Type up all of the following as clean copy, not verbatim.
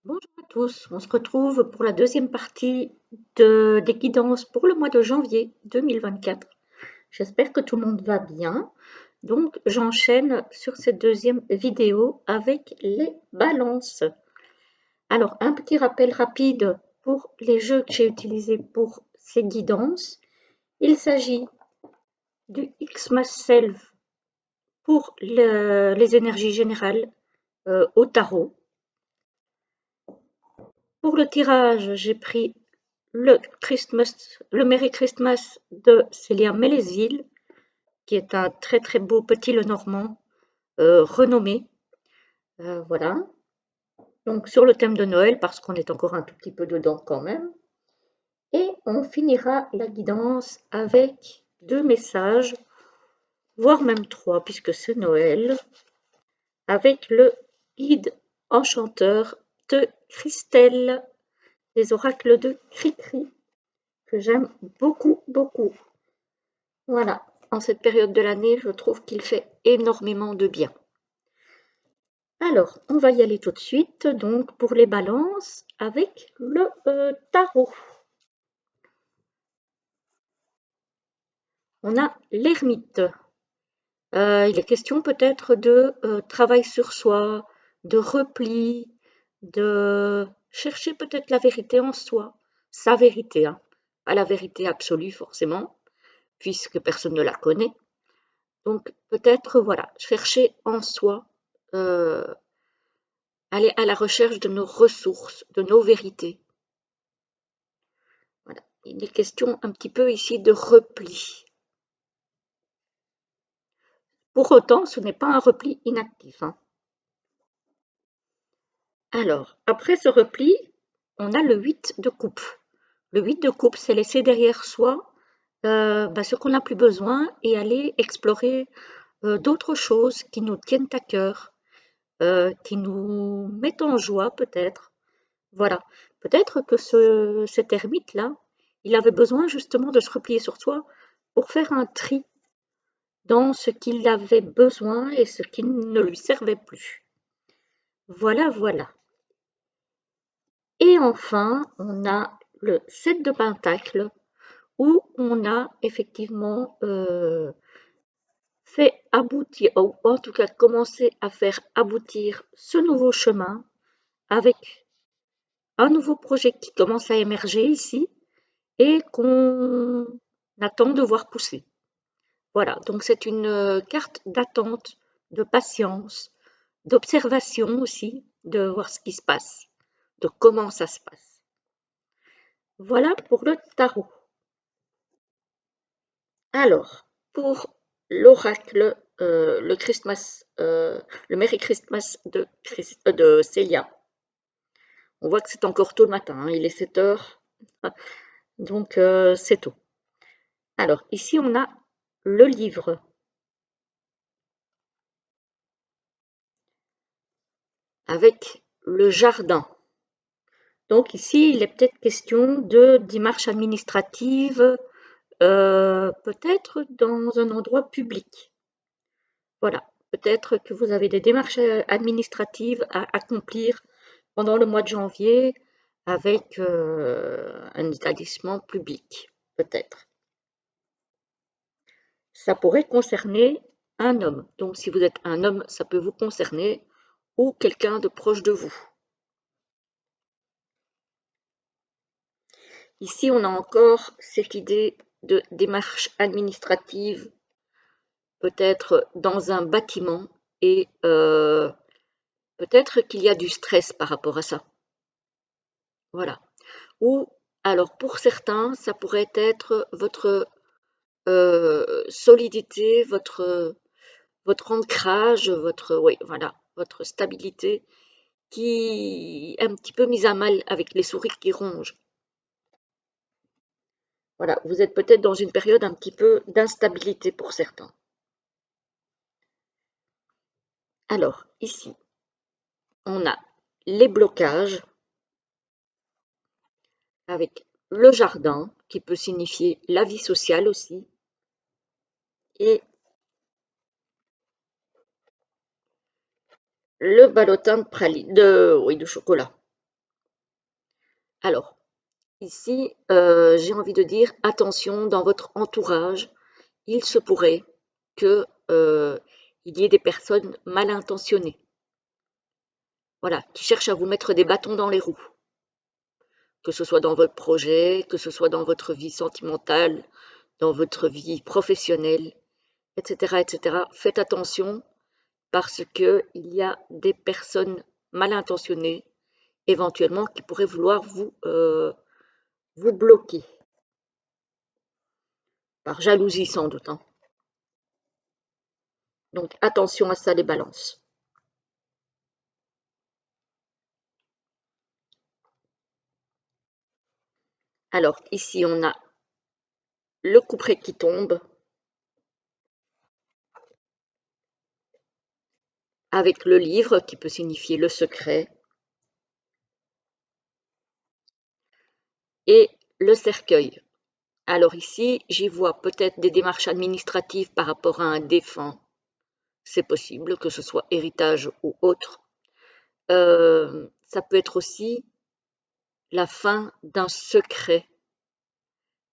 Bonjour à tous, on se retrouve pour la deuxième partie des guidances pour le mois de janvier 2024. J'espère que tout le monde va bien. Donc j'enchaîne sur cette deuxième vidéo avec les balances. Alors un petit rappel rapide pour les jeux que j'ai utilisés pour ces guidances. Il s'agit du Xmas Self pour les énergies générales au tarot. Pour le tirage, j'ai pris le Merry Christmas de Célia Mélesville, qui est un très très beau petit Lenormand renommé. Voilà. Donc sur le thème de Noël, parce qu'on est encore un tout petit peu dedans quand même. Et on finira la guidance avec 2 messages, voire même 3, puisque c'est Noël, avec le guide enchanteur de Christelle, des oracles de Cricri, que j'aime beaucoup, beaucoup. Voilà, en cette période de l'année, je trouve qu'il fait énormément de bien. Alors, on va y aller tout de suite, donc pour les balances avec le tarot. On a l'ermite. Il est question peut-être de travail sur soi, de repli, de chercher peut-être la vérité en soi, sa vérité, hein. Pas la vérité absolue forcément, puisque personne ne la connaît. Donc peut-être, voilà, chercher en soi, euh, aller à la recherche de nos ressources, de nos vérités. Voilà. Il est question un petit peu ici de repli. Pour autant, ce n'est pas un repli inactif, hein. Alors, après ce repli, on a le 8 de coupe. Le 8 de coupe, c'est laisser derrière soi ce qu'on n'a plus besoin et aller explorer d'autres choses qui nous tiennent à cœur, qui nous mettent en joie peut-être. Voilà. Peut-être que cet ermite-là, il avait besoin justement de se replier sur soi pour faire un tri dans ce qu'il avait besoin et ce qui ne lui servait plus. Voilà, voilà. Et enfin, on a le 7 de Pentacle où on a effectivement fait aboutir, ou en tout cas commencé à faire aboutir ce nouveau chemin avec un nouveau projet qui commence à émerger ici et qu'on attend de voir pousser. Voilà, donc c'est une carte d'attente, de patience, d'observation aussi, de voir ce qui se passe, de comment ça se passe. Voilà pour le tarot. Alors, pour l'oracle, le Christmas, le Merry Christmas de Célia. On voit que c'est encore tôt le matin, hein, il est 7 heures, donc c'est tôt. Alors, ici, on a le livre avec le jardin. Donc ici, il est peut-être question de démarches administratives, peut-être dans un endroit public. Voilà, peut-être que vous avez des démarches administratives à accomplir pendant le mois de janvier avec un établissement public, peut-être. Ça pourrait concerner un homme. Donc si vous êtes un homme, ça peut vous concerner ou quelqu'un de proche de vous. Ici, on a encore cette idée de démarche administrative, peut-être dans un bâtiment, et peut-être qu'il y a du stress par rapport à ça. Voilà. Ou alors pour certains, ça pourrait être votre solidité, votre ancrage, oui, voilà, votre stabilité qui est un petit peu mise à mal avec les souris qui rongent. Voilà, vous êtes peut-être dans une période un petit peu d'instabilité pour certains. Alors, ici, on a les blocages avec le jardin, qui peut signifier la vie sociale aussi, et le ballotin de praline, oui, de chocolat. Alors, ici, j'ai envie de dire attention dans votre entourage, il se pourrait que, il y ait des personnes mal intentionnées, voilà, qui cherchent à vous mettre des bâtons dans les roues, que ce soit dans votre projet, que ce soit dans votre vie sentimentale, dans votre vie professionnelle, et cetera, et cetera. Faites attention parce qu'il y a des personnes mal intentionnées, éventuellement, qui pourraient vouloir vous bloquer, par jalousie sans doute, hein. Donc attention à ça les balances. Alors ici on a le couperet qui tombe avec le livre qui peut signifier le secret et le cercueil. Alors ici j'y vois peut-être des démarches administratives par rapport à un défunt. C'est possible que ce soit héritage ou autre. Ça peut être aussi la fin d'un secret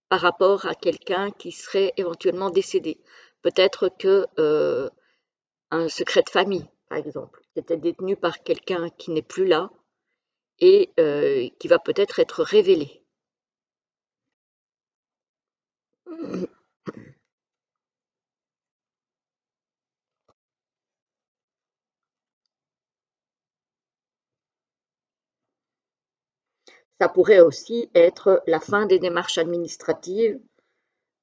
par rapport à quelqu'un qui serait éventuellement décédé. Peut-être que un secret de famille, par exemple, qui était détenu par quelqu'un qui n'est plus là et qui va peut-être être révélé. Ça pourrait aussi être la fin des démarches administratives,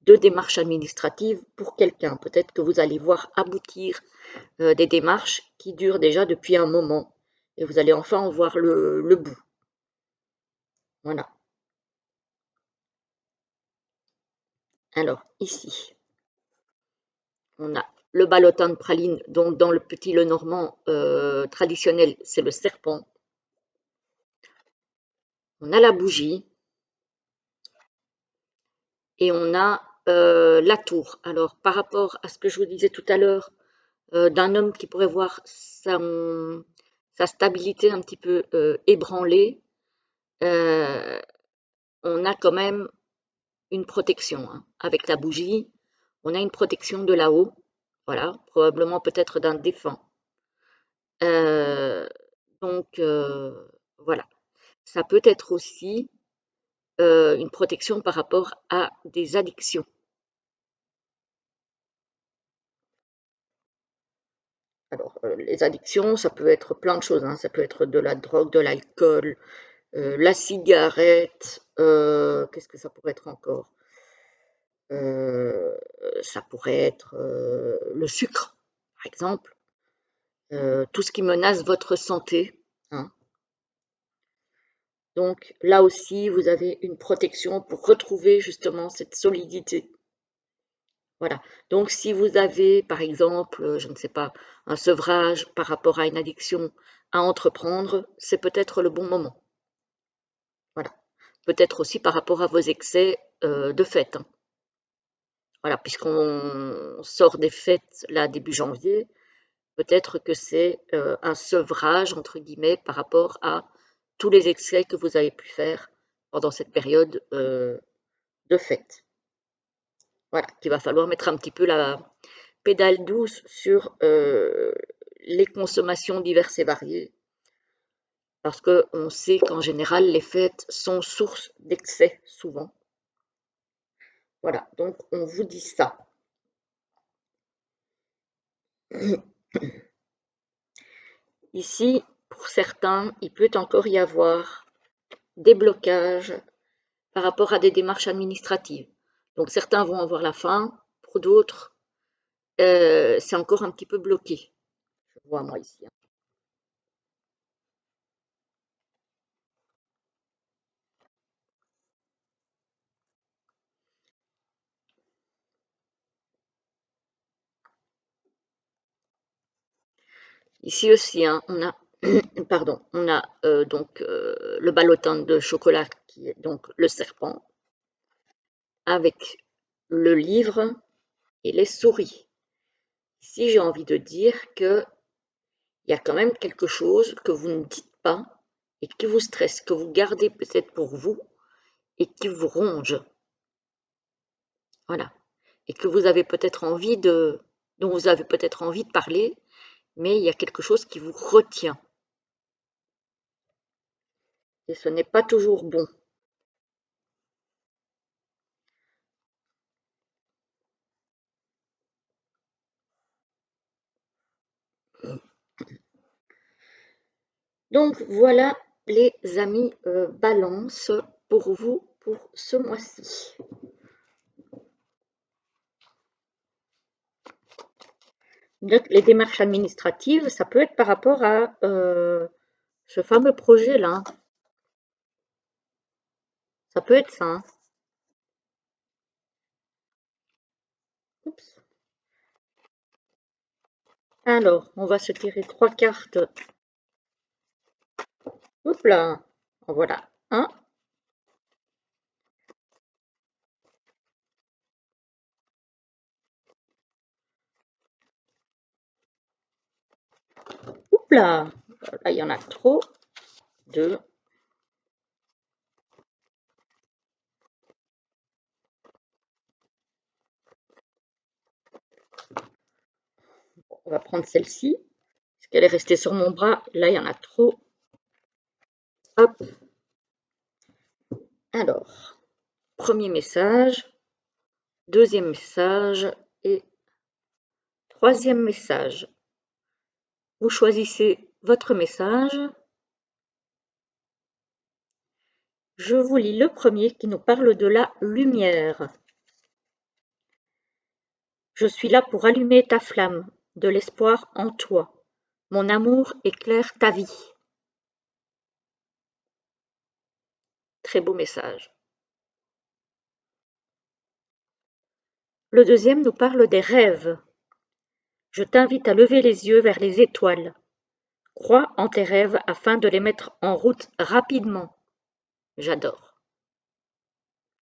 de démarches administratives pour quelqu'un. Peut-être que vous allez voir aboutir des démarches qui durent déjà depuis un moment et vous allez enfin en voir le bout. Voilà. Alors, ici, on a le ballotin de praline, donc dans le petit Lenormand traditionnel, c'est le serpent. On a la bougie et on a la tour. Alors, par rapport à ce que je vous disais tout à l'heure, d'un homme qui pourrait voir sa stabilité un petit peu ébranlée, euh, on a quand même une protection, hein. Avec la bougie, on a une protection de là-haut, voilà, probablement peut-être d'un défunt. Euh, donc, voilà. Ça peut être aussi une protection par rapport à des addictions. Alors, les addictions, ça peut être plein de choses, hein. Ça peut être de la drogue, de l'alcool, la cigarette, qu'est-ce que ça pourrait être encore? Euh, Ça pourrait être le sucre, par exemple, tout ce qui menace votre santé, hein. Donc là aussi, vous avez une protection pour retrouver justement cette solidité. Voilà. Donc si vous avez, par exemple, je ne sais pas, un sevrage par rapport à une addiction à entreprendre, c'est peut-être le bon moment. Voilà. Peut-être aussi par rapport à vos excès de fête, hein. Voilà, puisqu'on sort des fêtes là début janvier, peut-être que c'est un sevrage entre guillemets par rapport à tous les excès que vous avez pu faire pendant cette période de fête. Voilà, qu'il va falloir mettre un petit peu la pédale douce sur les consommations diverses et variées, parce qu'on sait qu'en général, les fêtes sont source d'excès souvent. Voilà, donc on vous dit ça. Ici, pour certains, il peut encore y avoir des blocages par rapport à des démarches administratives. Donc certains vont avoir la fin, pour d'autres, c'est encore un petit peu bloqué. Je vois moi ici, hein. Ici aussi, hein, on a, pardon, on a donc le ballotin de chocolat qui est donc le serpent, avec le livre et les souris. Ici, j'ai envie de dire qu'il y a quand même quelque chose que vous ne dites pas et qui vous stresse, que vous gardez peut-être pour vous et qui vous ronge. Voilà. Et que vous avez peut-être envie dont vous avez peut-être envie de parler, mais il y a quelque chose qui vous retient. Et ce n'est pas toujours bon. Donc voilà les amis Balance pour vous pour ce mois-ci. Donc, les démarches administratives, ça peut être par rapport à ce fameux projet-là. Ça peut être ça. Hein. Oups. Alors, on va se tirer 3 cartes. Oups là. Voilà. Un. Oups là. Là, il y en a trop. 2. On va prendre celle-ci. Parce qu'elle est restée sur mon bras. Là, il y en a trop. Hop. Alors, premier message. Deuxième message. Et troisième message. Vous choisissez votre message. Je vous lis le premier qui nous parle de la lumière. Je suis là pour allumer ta flamme, de l'espoir en toi. Mon amour éclaire ta vie. Très beau message. Le deuxième nous parle des rêves. Je t'invite à lever les yeux vers les étoiles. Crois en tes rêves afin de les mettre en route rapidement. J'adore.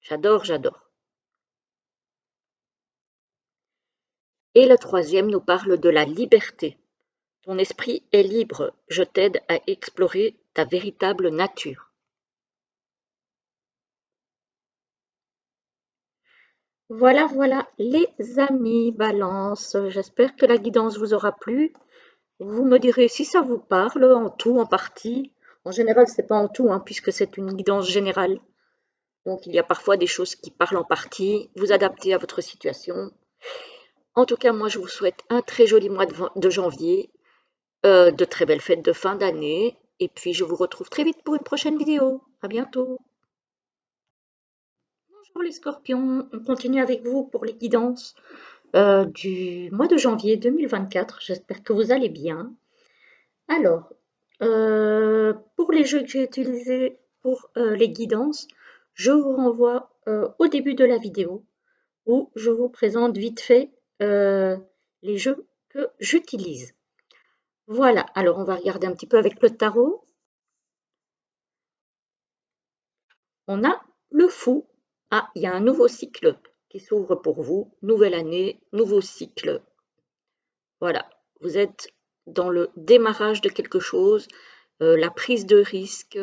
J'adore, j'adore. Et le troisième nous parle de la liberté. Ton esprit est libre, je t'aide à explorer ta véritable nature. Voilà, voilà, les amis Balance, j'espère que la guidance vous aura plu. Vous me direz si ça vous parle, en tout, en partie. En général, c'est pas en tout, hein, puisque c'est une guidance générale. Donc, il y a parfois des choses qui parlent en partie. Vous adaptez à votre situation. En tout cas, moi, je vous souhaite un très joli mois de janvier, de très belles fêtes de fin d'année. Et puis, je vous retrouve très vite pour une prochaine vidéo. À bientôt. Bonjour les scorpions, on continue avec vous pour les guidances du mois de janvier 2024. J'espère que vous allez bien. Alors, pour les jeux que j'ai utilisés pour les guidances, je vous renvoie au début de la vidéo où je vous présente vite fait les jeux que j'utilise. Voilà, alors on va regarder un petit peu avec le tarot. On a le fou. Ah, il y a un nouveau cycle qui s'ouvre pour vous. Nouvelle année, nouveau cycle. Voilà, vous êtes dans le démarrage de quelque chose, la prise de risque,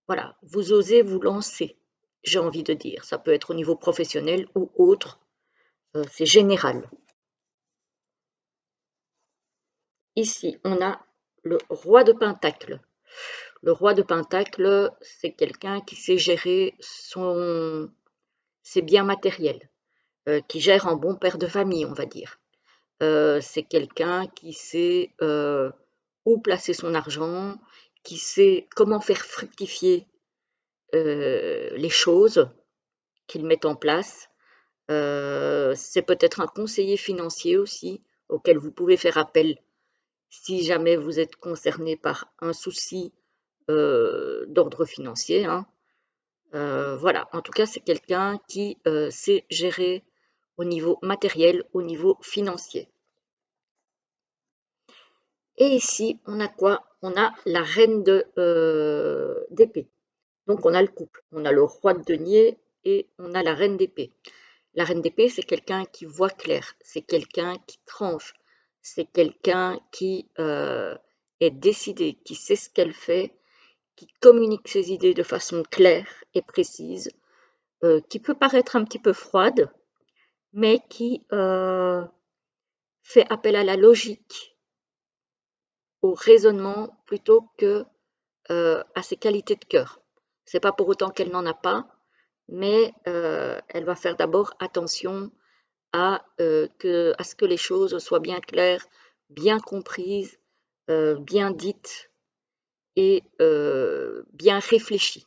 voilà, vous osez vous lancer, j'ai envie de dire. Ça peut être au niveau professionnel ou autre, c'est général. Ici, on a le roi de Pentacle. Le roi de Pentacle, c'est quelqu'un qui sait gérer ses biens matériels, qui gère un bon père de famille, on va dire. C'est quelqu'un qui sait où placer son argent, qui sait comment faire fructifier les choses qu'il met en place. C'est peut-être un conseiller financier aussi auquel vous pouvez faire appel si jamais vous êtes concerné par un souci d'ordre financier. Hein. Voilà, en tout cas, c'est quelqu'un qui sait gérer au niveau matériel, au niveau financier. Et ici, on a quoi? On a la reine d'épée. Donc, on a le couple. On a le roi de denier et on a la reine d'épée. La reine d'épée, c'est quelqu'un qui voit clair. C'est quelqu'un qui tranche. C'est quelqu'un qui est décidée, qui sait ce qu'elle fait, qui communique ses idées de façon claire et précise, qui peut paraître un petit peu froide, mais qui fait appel à la logique, au raisonnement, plutôt que à ses qualités de cœur. C'est pas pour autant qu'elle n'en a pas, mais elle va faire d'abord attention à ce que les choses soient bien claires, bien comprises, bien dites et bien réfléchies.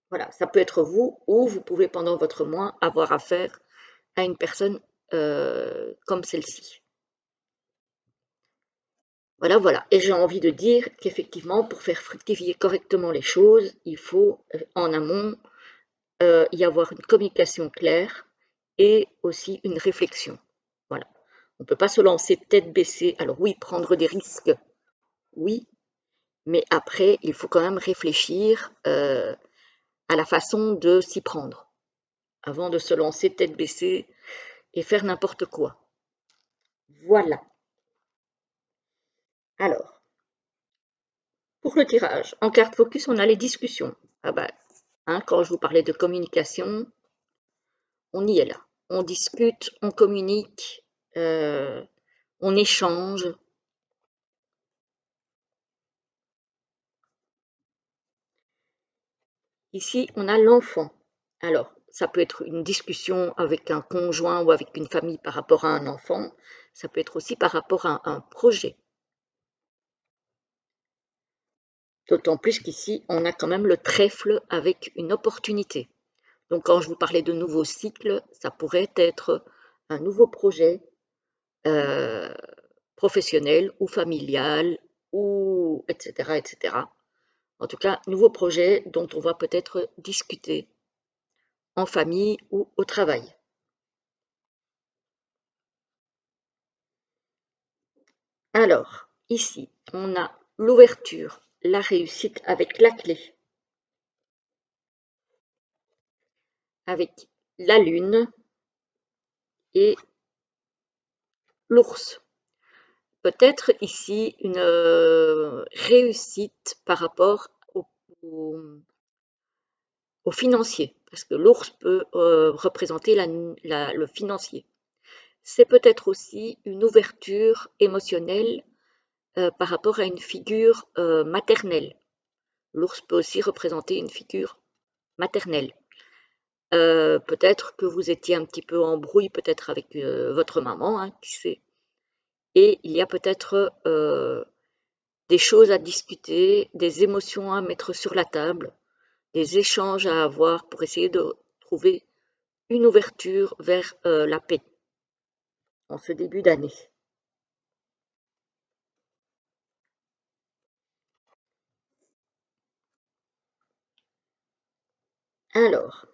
Voilà, ça peut être vous, ou vous pouvez pendant votre mois avoir affaire à une personne comme celle-ci. Voilà, voilà. Et j'ai envie de dire qu'effectivement, pour faire fructifier correctement les choses, il faut en amont y avoir une communication claire et aussi une réflexion. Voilà. On ne peut pas se lancer tête baissée. Alors oui, prendre des risques, oui, mais après, il faut quand même réfléchir à la façon de s'y prendre avant de se lancer tête baissée et faire n'importe quoi. Voilà. Alors, pour le tirage, en carte focus, on a les discussions. Ah bah, hein, quand je vous parlais de communication, on y est là. On discute, on communique, on échange. Ici, on a l'enfant. Alors, ça peut être une discussion avec un conjoint ou avec une famille par rapport à un enfant. Ça peut être aussi par rapport à un projet. D'autant plus qu'ici, on a quand même le trèfle avec une opportunité. Donc, quand je vous parlais de nouveaux cycles, ça pourrait être un nouveau projet euh, professionnel ou familial, ou etc., etc. En tout cas, nouveau projet dont on va peut-être discuter en famille ou au travail. Alors, ici, on a l'ouverture, la réussite avec la clé, avec la lune et l'ours. Peut-être ici une réussite par rapport au, au financier, parce que l'ours peut représenter le financier. C'est peut-être aussi une ouverture émotionnelle par rapport à une figure maternelle. L'ours peut aussi représenter une figure maternelle. Peut-être que vous étiez un petit peu en brouille, peut-être avec votre maman, hein, qui sait. Et il y a peut-être des choses à discuter, des émotions à mettre sur la table, des échanges à avoir pour essayer de trouver une ouverture vers la paix en ce début d'année. Alors,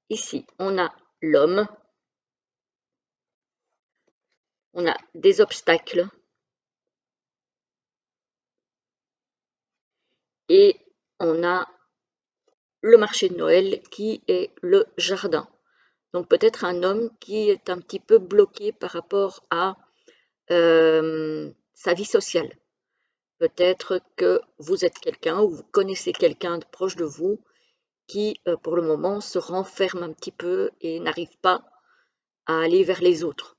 ici, on a l'homme, on a des obstacles et on a le marché de Noël qui est le jardin. Donc peut-être un homme qui est un petit peu bloqué par rapport à sa vie sociale. Peut-être que vous êtes quelqu'un ou vous connaissez quelqu'un de proche de vous qui, pour le moment, se renferme un petit peu et n'arrive pas à aller vers les autres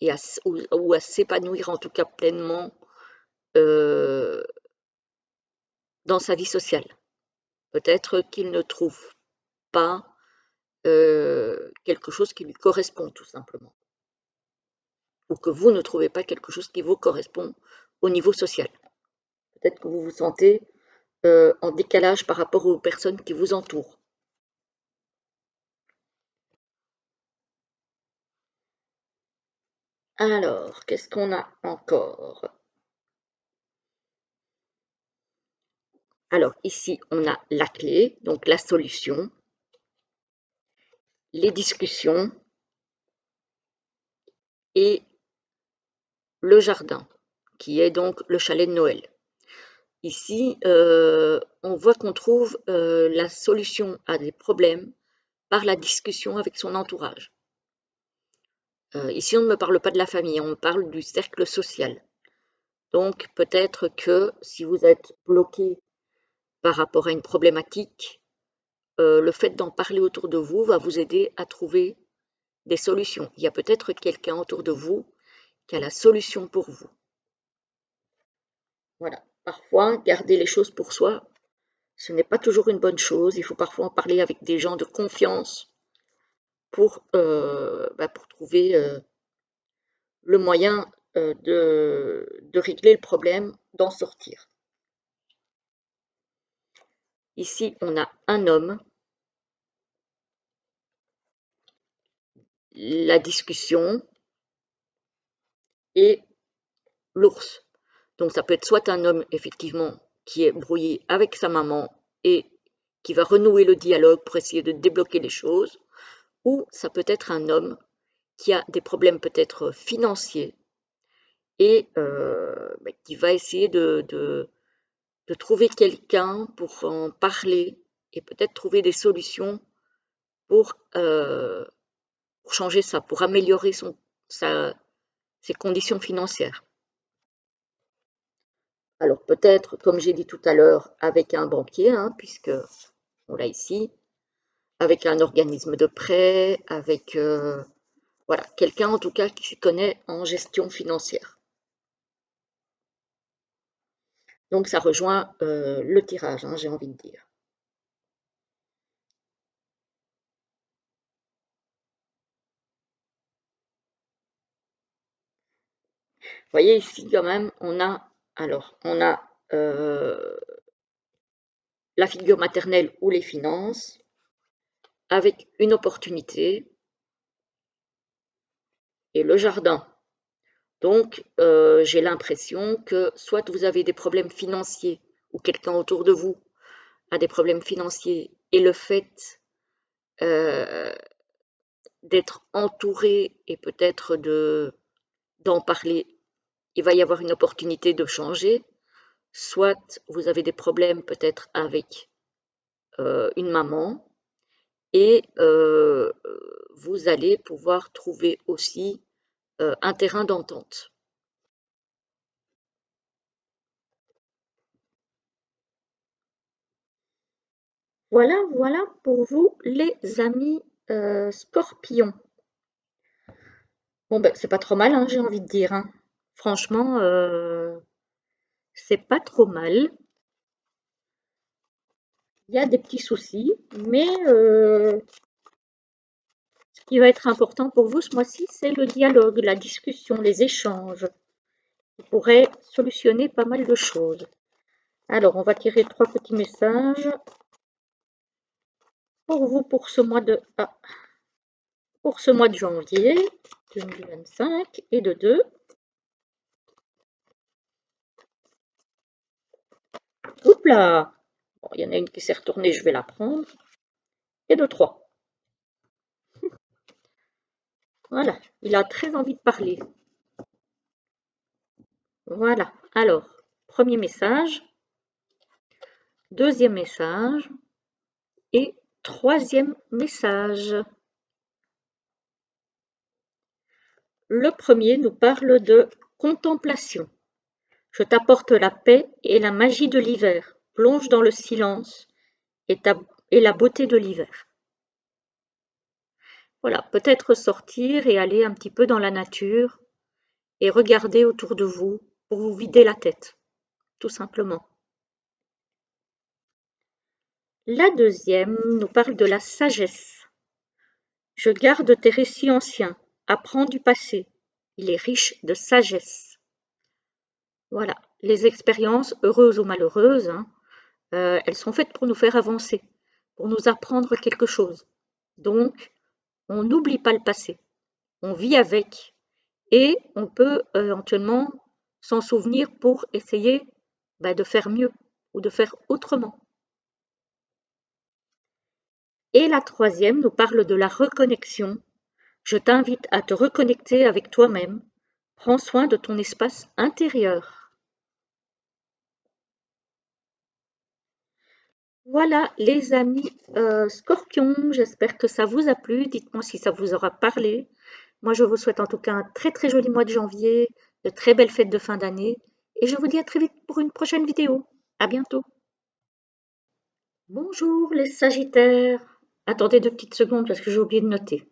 et ou à s'épanouir en tout cas pleinement euh, dans sa vie sociale. Peut-être qu'il ne trouve pas quelque chose qui lui correspond tout simplement, ou que vous ne trouvez pas quelque chose qui vous correspond au niveau social. Peut-être que vous vous sentez en décalage par rapport aux personnes qui vous entourent. Alors, qu'est-ce qu'on a encore? Alors, ici, on a la clé, donc la solution, les discussions et le jardin, qui est donc le chalet de Noël. Ici, on voit qu'on trouve la solution à des problèmes par la discussion avec son entourage. Ici, on ne me parle pas de la famille, on me parle du cercle social. Donc peut-être que si vous êtes bloqué par rapport à une problématique, le fait d'en parler autour de vous va vous aider à trouver des solutions. Il y a peut-être quelqu'un autour de vous qui a la solution pour vous. Voilà. Parfois, garder les choses pour soi, ce n'est pas toujours une bonne chose. Il faut parfois en parler avec des gens de confiance pour trouver le moyen de régler le problème, d'en sortir. Ici, on a un homme, la discussion et l'ours. Donc ça peut être soit un homme, effectivement, qui est brouillé avec sa maman et qui va renouer le dialogue pour essayer de débloquer les choses, ou ça peut être un homme qui a des problèmes peut-être financiers et qui va essayer de trouver quelqu'un pour en parler et peut-être trouver des solutions pour, changer ça, pour améliorer ses conditions financières. Alors peut-être, comme j'ai dit tout à l'heure, avec un banquier, hein, puisque on l'a ici, avec un organisme de prêt, avec voilà, quelqu'un en tout cas qui s'y connaît en gestion financière. Donc ça rejoint le tirage, hein, j'ai envie de dire. Vous voyez ici quand même, on a la figure maternelle ou les finances, avec une opportunité et le jardin. Donc, j'ai l'impression que soit vous avez des problèmes financiers ou quelqu'un autour de vous a des problèmes financiers et le fait d'être entouré et peut-être d'en parler, il va y avoir une opportunité de changer. Soit vous avez des problèmes peut-être avec une maman et vous allez pouvoir trouver aussi un terrain d'entente. Voilà, voilà pour vous les amis scorpions. Bon ben c'est pas trop mal, hein, j'ai envie de dire, hein. Franchement, c'est pas trop mal. Il y a des petits soucis, mais ce qui va être important pour vous ce mois-ci, c'est le dialogue, la discussion, les échanges. Vous pourrez solutionner pas mal de choses. Alors, on va tirer 3 petits messages pour vous pour ce mois de janvier 2025 et de 2. Oups là! Bon, il y en a une qui s'est retournée, je vais la prendre. Et de 3. Voilà, il a très envie de parler. Voilà, alors, premier message, deuxième message et troisième message. Le premier nous parle de contemplation. Je t'apporte la paix et la magie de l'hiver. Plonge dans le silence et la beauté de l'hiver. Voilà, peut-être sortir et aller un petit peu dans la nature et regarder autour de vous pour vous vider la tête, tout simplement. La deuxième nous parle de la sagesse. Je garde tes récits anciens, apprends du passé. Il est riche de sagesse. Voilà, les expériences, heureuses ou malheureuses, hein, elles sont faites pour nous faire avancer, pour nous apprendre quelque chose. Donc, on n'oublie pas le passé, on vit avec et on peut éventuellement s'en souvenir pour essayer de faire mieux ou de faire autrement. Et la troisième nous parle de la reconnexion. Je t'invite à te reconnecter avec toi-même. Prends soin de ton espace intérieur. Voilà les amis scorpions, j'espère que ça vous a plu. Dites-moi si ça vous aura parlé. Moi, je vous souhaite en tout cas un très très joli mois de janvier, de très belles fêtes de fin d'année et je vous dis à très vite pour une prochaine vidéo. À bientôt. Bonjour les Sagittaires. Attendez 2 petites secondes parce que j'ai oublié de noter.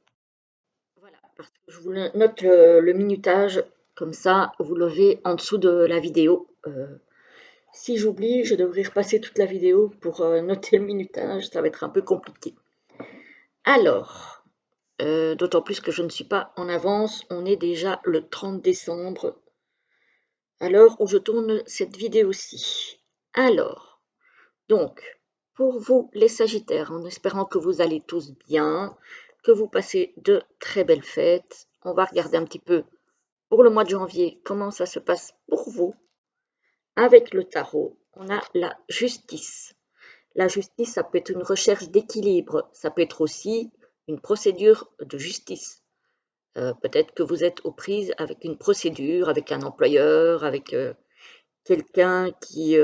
Voilà, parce que je vous note le minutage, comme ça vous l'avez en dessous de la vidéo. Si j'oublie, je devrais repasser toute la vidéo pour noter le minutage, ça va être un peu compliqué. Alors, d'autant plus que je ne suis pas en avance, on est déjà le 30 décembre, à l'heure où je tourne cette vidéo-ci. Alors, donc, pour vous les Sagittaires, en espérant que vous allez tous bien, que vous passez de très belles fêtes, on va regarder un petit peu pour le mois de janvier comment ça se passe pour vous. Avec le tarot, on a la justice. La justice, ça peut être une recherche d'équilibre, ça peut être aussi une procédure de justice. Peut-être que vous êtes aux prises avec une procédure, avec un employeur, avec quelqu'un qui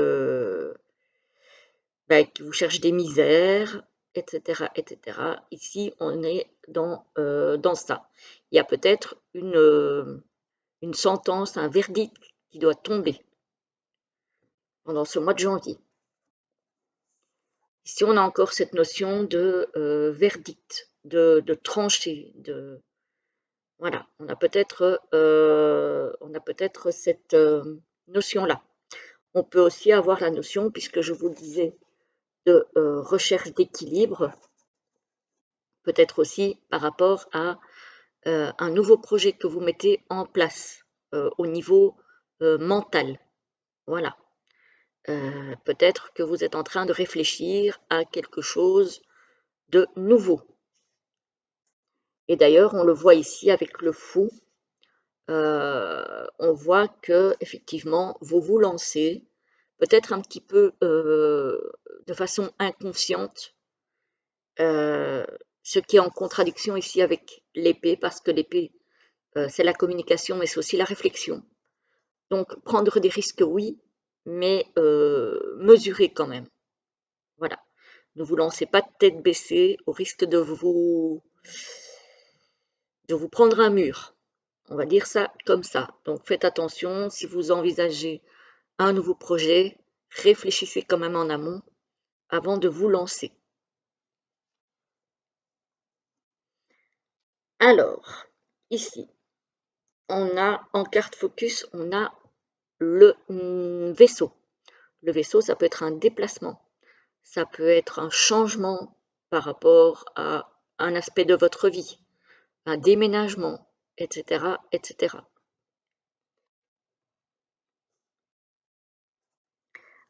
vous cherche des misères, etc., etc. Ici, on est dans ça. Il y a peut-être une sentence, un verdict qui doit tomber pendant ce mois de janvier. Ici, on a encore cette notion de verdict, de trancher, voilà, on a peut-être cette notion-là. On peut aussi avoir la notion, puisque je vous le disais, de recherche d'équilibre, peut-être aussi par rapport à un nouveau projet que vous mettez en place au niveau mental. Voilà. Peut-être que vous êtes en train de réfléchir à quelque chose de nouveau. Et d'ailleurs, on le voit ici avec le fou. On voit que effectivement, vous vous lancez, peut-être un petit peu de façon inconsciente, ce qui est en contradiction ici avec l'épée, parce que l'épée, c'est la communication, mais c'est aussi la réflexion. Donc, prendre des risques, oui, mais mesurer quand même. Voilà. Ne vous lancez pas de tête baissée au risque de vous prendre un mur. On va dire ça comme ça. Donc, faites attention si vous envisagez un nouveau projet, réfléchissez quand même en amont avant de vous lancer. Alors, ici, on a en carte focus, on a le vaisseau. Le vaisseau, ça peut être un déplacement, ça peut être un changement par rapport à un aspect de votre vie, un déménagement, etc., etc.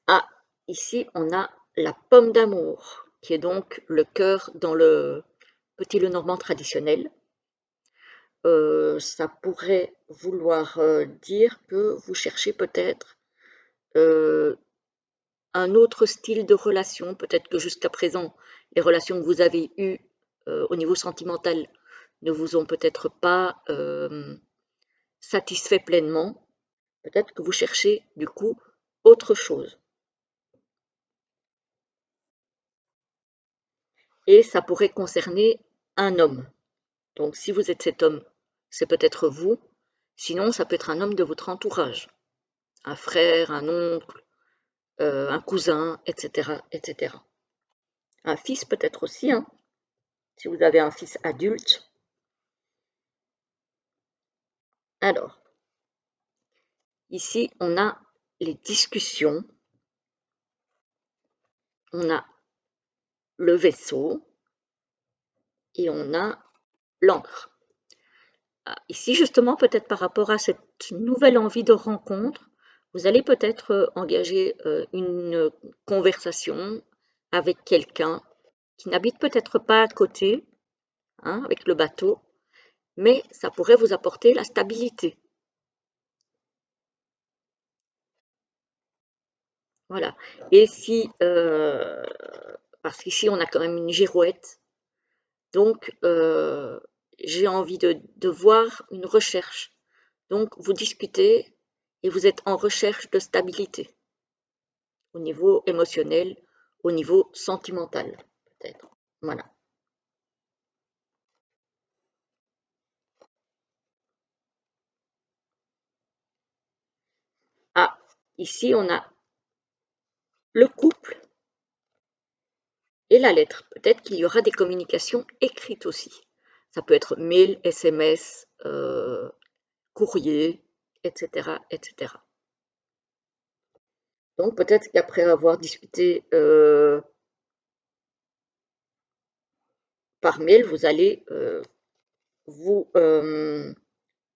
Ah, ici, on a la pomme d'amour, qui est donc le cœur dans le petit Lenormand traditionnel. Ça pourrait vouloir dire que vous cherchez peut-être un autre style de relation. Peut-être que jusqu'à présent, les relations que vous avez eues au niveau sentimental ne vous ont peut-être pas satisfait pleinement. Peut-être que vous cherchez du coup autre chose. Et ça pourrait concerner un homme. Donc si vous êtes cet homme, c'est peut-être vous. Sinon, ça peut être un homme de votre entourage. Un frère, un oncle, un cousin, etc., etc. Un fils peut-être aussi, hein, si vous avez un fils adulte. Alors, ici, on a les discussions, on a le vaisseau et on a l'encre. Ici, justement, peut-être par rapport à cette nouvelle envie de rencontre, vous allez peut-être engager une conversation avec quelqu'un qui n'habite peut-être pas à côté, hein, avec le bateau, mais ça pourrait vous apporter la stabilité. Voilà. Et si, parce qu'ici on a quand même une girouette, donc j'ai envie de voir une recherche. Donc vous discutez et vous êtes en recherche de stabilité au niveau émotionnel, au niveau sentimental, peut-être. Voilà. Ah, ici, on a le couple et la lettre. Peut-être qu'il y aura des communications écrites aussi. Ça peut être mail, SMS, courrier, etc., etc. Donc peut-être qu'après avoir discuté par mail, vous allez vous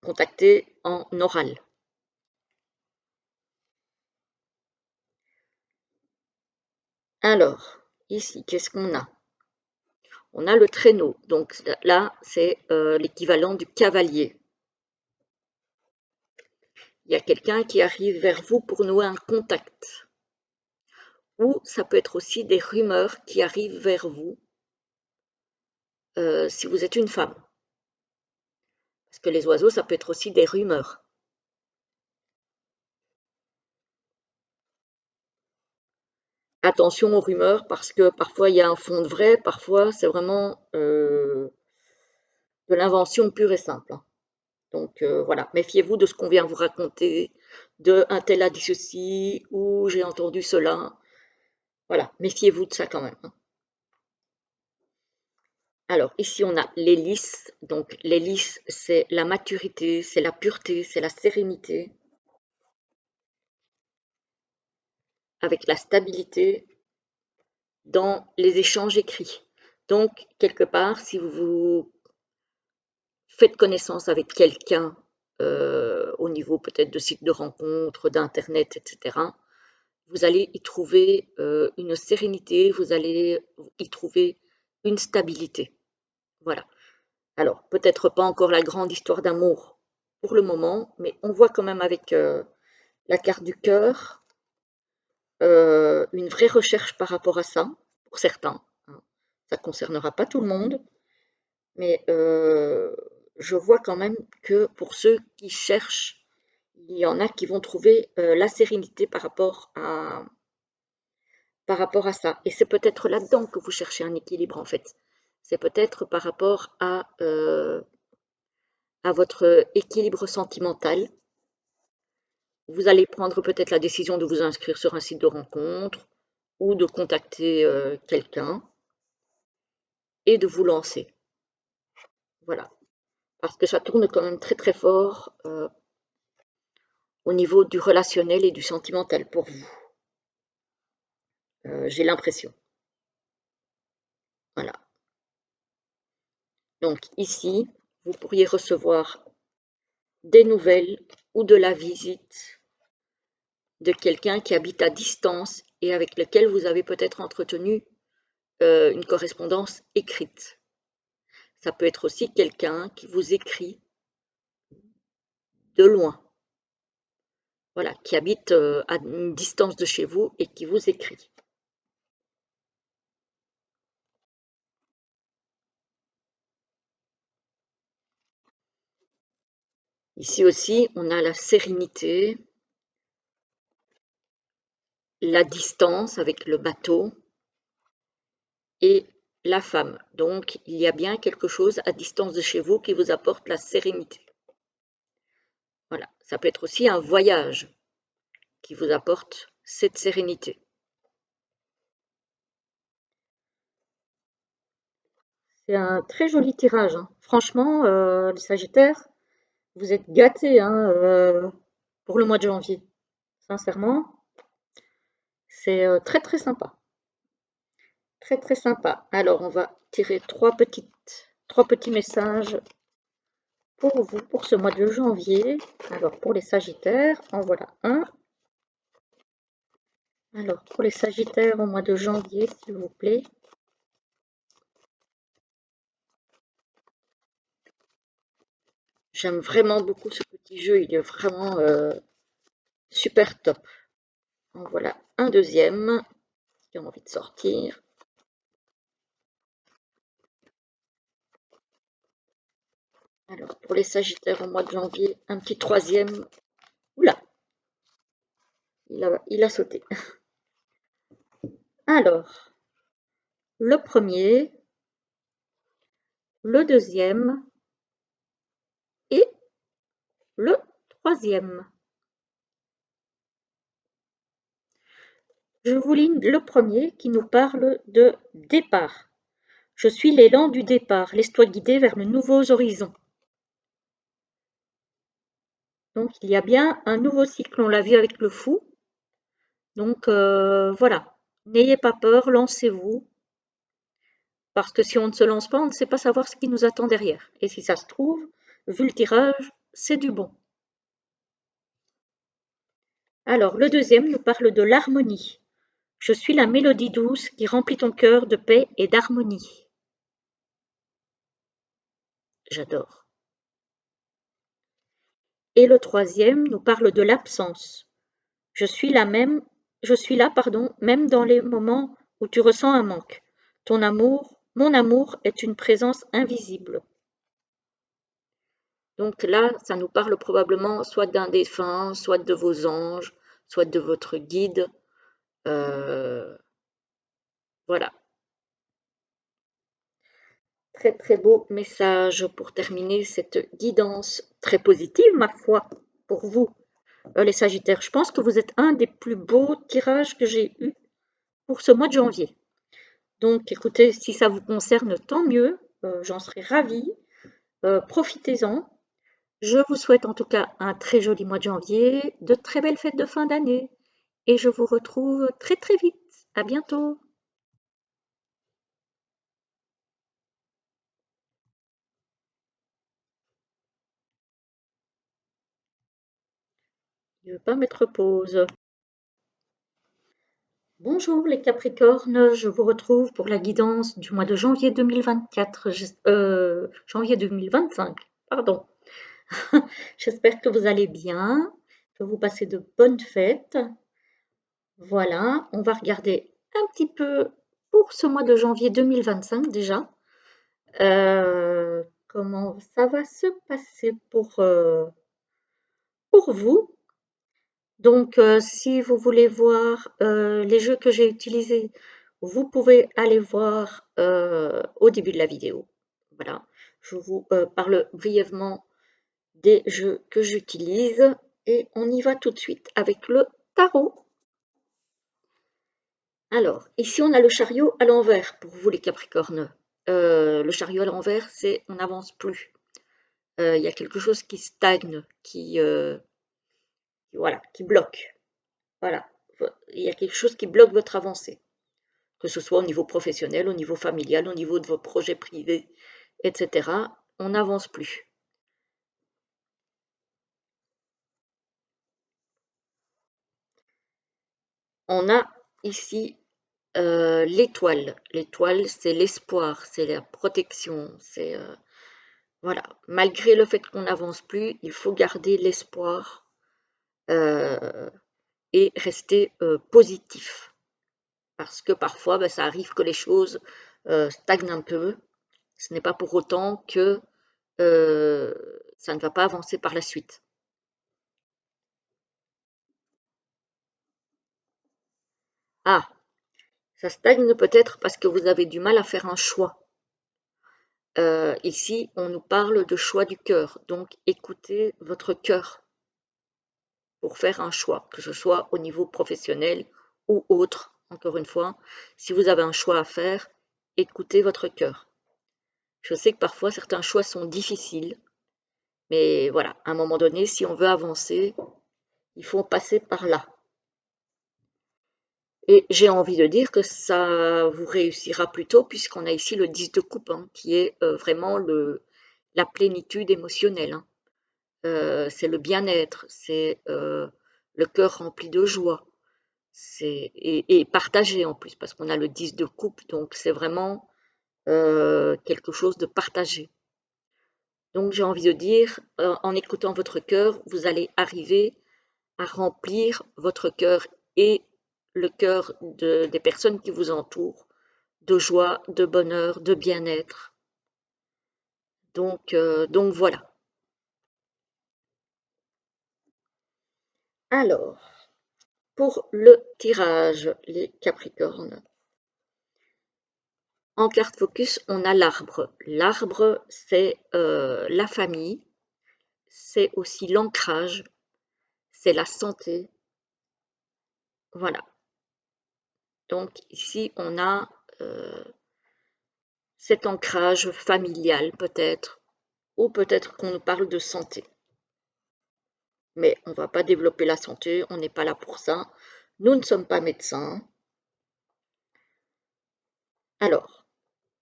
contacter en oral. Alors, ici, qu'est-ce qu'on a? On a le traîneau, donc là, c'est l'équivalent du cavalier. Il y a quelqu'un qui arrive vers vous pour nouer un contact. Ou ça peut être aussi des rumeurs qui arrivent vers vous si vous êtes une femme. Parce que les oiseaux, ça peut être aussi des rumeurs. Attention aux rumeurs parce que parfois il y a un fond de vrai, parfois c'est vraiment de l'invention pure et simple. Donc voilà, méfiez-vous de ce qu'on vient vous raconter, de un tel a dit ceci ou j'ai entendu cela. Voilà, méfiez-vous de ça quand même. Alors ici on a l'hélice, donc l'hélice c'est la maturité, c'est la pureté, c'est la sérénité, avec la stabilité dans les échanges écrits. Donc quelque part, si vous faites connaissance avec quelqu'un au niveau peut-être de sites de rencontres, d'internet, etc., vous allez y trouver une sérénité, vous allez y trouver une stabilité. Voilà. Alors, peut-être pas encore la grande histoire d'amour pour le moment, mais on voit quand même avec la carte du cœur une vraie recherche par rapport à ça, pour certains. Hein. Ça ne concernera pas tout le monde, mais je vois quand même que pour ceux qui cherchent, il y en a qui vont trouver la sérénité par rapport à ça. Et c'est peut-être là-dedans que vous cherchez un équilibre en fait. C'est peut-être par rapport à votre équilibre sentimental. Vous allez prendre peut-être la décision de vous inscrire sur un site de rencontre ou de contacter quelqu'un et de vous lancer. Voilà. Parce que ça tourne quand même très très fort au niveau du relationnel et du sentimental pour vous. J'ai l'impression. Voilà. Donc ici, vous pourriez recevoir des nouvelles ou de la visite de quelqu'un qui habite à distance et avec lequel vous avez peut-être entretenu une correspondance écrite. Ça peut être aussi quelqu'un qui vous écrit de loin, voilà, qui habite à une distance de chez vous et qui vous écrit. Ici aussi, on a la sérénité, la distance avec le bateau et la femme. Donc, il y a bien quelque chose à distance de chez vous qui vous apporte la sérénité. Voilà, ça peut être aussi un voyage qui vous apporte cette sérénité. C'est un très joli tirage. Hein. Franchement, les Sagittaires, vous êtes gâtés hein, pour le mois de janvier. Sincèrement, c'est très très sympa. Très très sympa. Alors, on va tirer trois petits messages pour vous pour ce mois de janvier. Alors, pour les Sagittaires, en voilà un. Alors, pour les Sagittaires au mois de janvier, s'il vous plaît. J'aime vraiment beaucoup ce petit jeu, il est vraiment super top. En voilà un deuxième qui a envie de sortir. Alors, pour les Sagittaires au mois de janvier, un petit troisième. Oula, il a sauté. Alors, le premier, le deuxième et le troisième. Je vous lis le premier qui nous parle de départ. Je suis l'élan du départ, laisse-toi guider vers de nouveaux horizons. Donc il y a bien un nouveau cycle, on l'a vu avec le fou. Donc voilà, n'ayez pas peur, lancez-vous, parce que si on ne se lance pas, on ne sait pas savoir ce qui nous attend derrière. Et si ça se trouve, vu le tirage, c'est du bon. Alors le deuxième nous parle de l'harmonie. Je suis la mélodie douce qui remplit ton cœur de paix et d'harmonie. J'adore. Et le troisième nous parle de l'absence. Je suis là même, je suis là, pardon, même dans les moments où tu ressens un manque. Ton amour, mon amour est une présence invisible. Donc là, ça nous parle probablement soit d'un défunt, soit de vos anges, soit de votre guide. Euh, voilà. Très très beau message pour terminer cette guidance très positive, ma foi, pour vous, les Sagittaires. Je pense que vous êtes un des plus beaux tirages que j'ai eu pour ce mois de janvier. Donc, écoutez, si ça vous concerne, tant mieux. J'en serais ravie. Profitez-en. Je vous souhaite en tout cas un très joli mois de janvier, de très belles fêtes de fin d'année. Et je vous retrouve très très vite. À bientôt. Je ne veux pas mettre pause. Bonjour les Capricornes, je vous retrouve pour la guidance du mois de janvier 2024, janvier 2025, pardon. J'espère que vous allez bien, que vous passez de bonnes fêtes. Voilà, on va regarder un petit peu pour ce mois de janvier 2025 déjà. Comment ça va se passer pour vous. Donc, si vous voulez voir les jeux que j'ai utilisés, vous pouvez aller voir au début de la vidéo. Voilà, je vous parle brièvement des jeux que j'utilise et on y va tout de suite avec le tarot. Alors, ici on a le chariot à l'envers pour vous les Capricornes. Le chariot à l'envers, c'est on n'avance plus. Il y a quelque chose qui stagne, voilà, qui bloque. Voilà, il y a quelque chose qui bloque votre avancée, que ce soit au niveau professionnel, au niveau familial, au niveau de vos projets privés, etc. On n'avance plus. On a ici l'étoile. L'étoile, c'est l'espoir, c'est la protection, c'est voilà. Malgré le fait qu'on n'avance plus, il faut garder l'espoir et rester positif. Parce que parfois, ben, ça arrive que les choses stagnent un peu. Ce n'est pas pour autant que ça ne va pas avancer par la suite. Ah, ça stagne peut-être parce que vous avez du mal à faire un choix. Ici, on nous parle de choix du cœur, donc écoutez votre cœur pour faire un choix, que ce soit au niveau professionnel ou autre. Encore une fois, si vous avez un choix à faire, écoutez votre cœur. Je sais que parfois certains choix sont difficiles, mais voilà, à un moment donné, si on veut avancer, il faut passer par là. Et j'ai envie de dire que ça vous réussira plutôt puisqu'on a ici le 10 de coupe, hein, qui est vraiment la plénitude émotionnelle, hein. C'est le bien-être, c'est le cœur rempli de joie, et partagé en plus, parce qu'on a le 10 de coupe, donc c'est vraiment quelque chose de partagé. Donc j'ai envie de dire, en écoutant votre cœur, vous allez arriver à remplir votre cœur et le cœur des personnes qui vous entourent de joie, de bonheur, de bien-être. Donc voilà. Alors, pour le tirage, les Capricornes. En carte focus, on a l'arbre. L'arbre, c'est la famille, c'est aussi l'ancrage, c'est la santé. Voilà. Donc ici, on a cet ancrage familial peut-être, ou peut-être qu'on nous parle de santé. Mais on ne va pas développer la santé, on n'est pas là pour ça. Nous ne sommes pas médecins. Alors,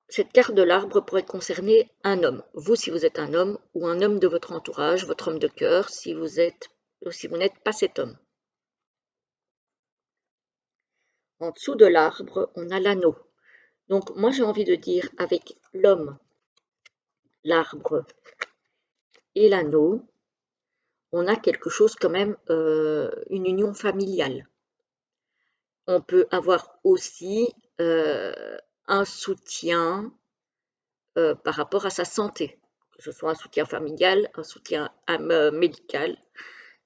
cette carte de l'arbre pourrait concerner un homme. Vous, si vous êtes un homme, ou un homme de votre entourage, votre homme de cœur, si vous n'êtes pas cet homme. En dessous de l'arbre, on a l'anneau. Donc, moi, j'ai envie de dire, avec l'homme, l'arbre et l'anneau, on a quelque chose quand même, une union familiale. On peut avoir aussi un soutien par rapport à sa santé, que ce soit un soutien familial, un soutien médical,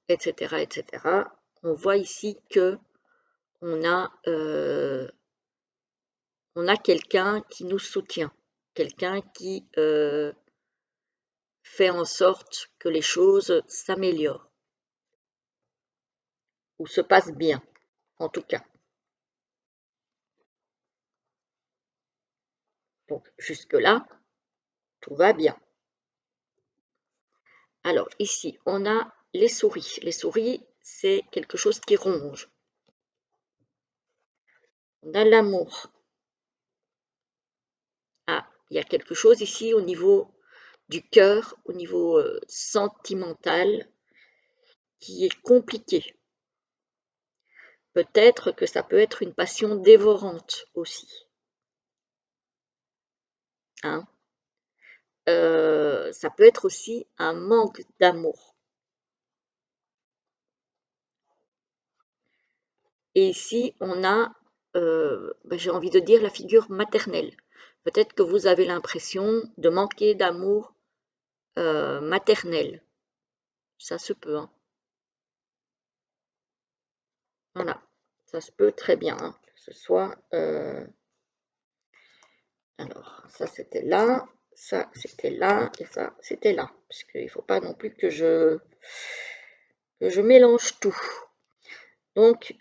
etc., etc. On voit ici que on a quelqu'un qui nous soutient, quelqu'un qui fait en sorte que les choses s'améliorent ou se passent bien, en tout cas. Donc jusque-là, tout va bien. Alors ici, on a les souris. Les souris, c'est quelque chose qui ronge. On a l'amour. Ah, il y a quelque chose ici au niveau du cœur, au niveau sentimental, qui est compliqué. Peut-être que ça peut être une passion dévorante aussi. Hein. Ça peut être aussi un manque d'amour. Et ici, on a, j'ai envie de dire, la figure maternelle. Peut-être que vous avez l'impression de manquer d'amour maternel. Ça se peut. Hein. Voilà, ça se peut très bien. Hein, que ce soit... alors, ça c'était là, ça c'était là, et ça c'était là. Parce qu'il ne faut pas non plus que je mélange tout. Donc,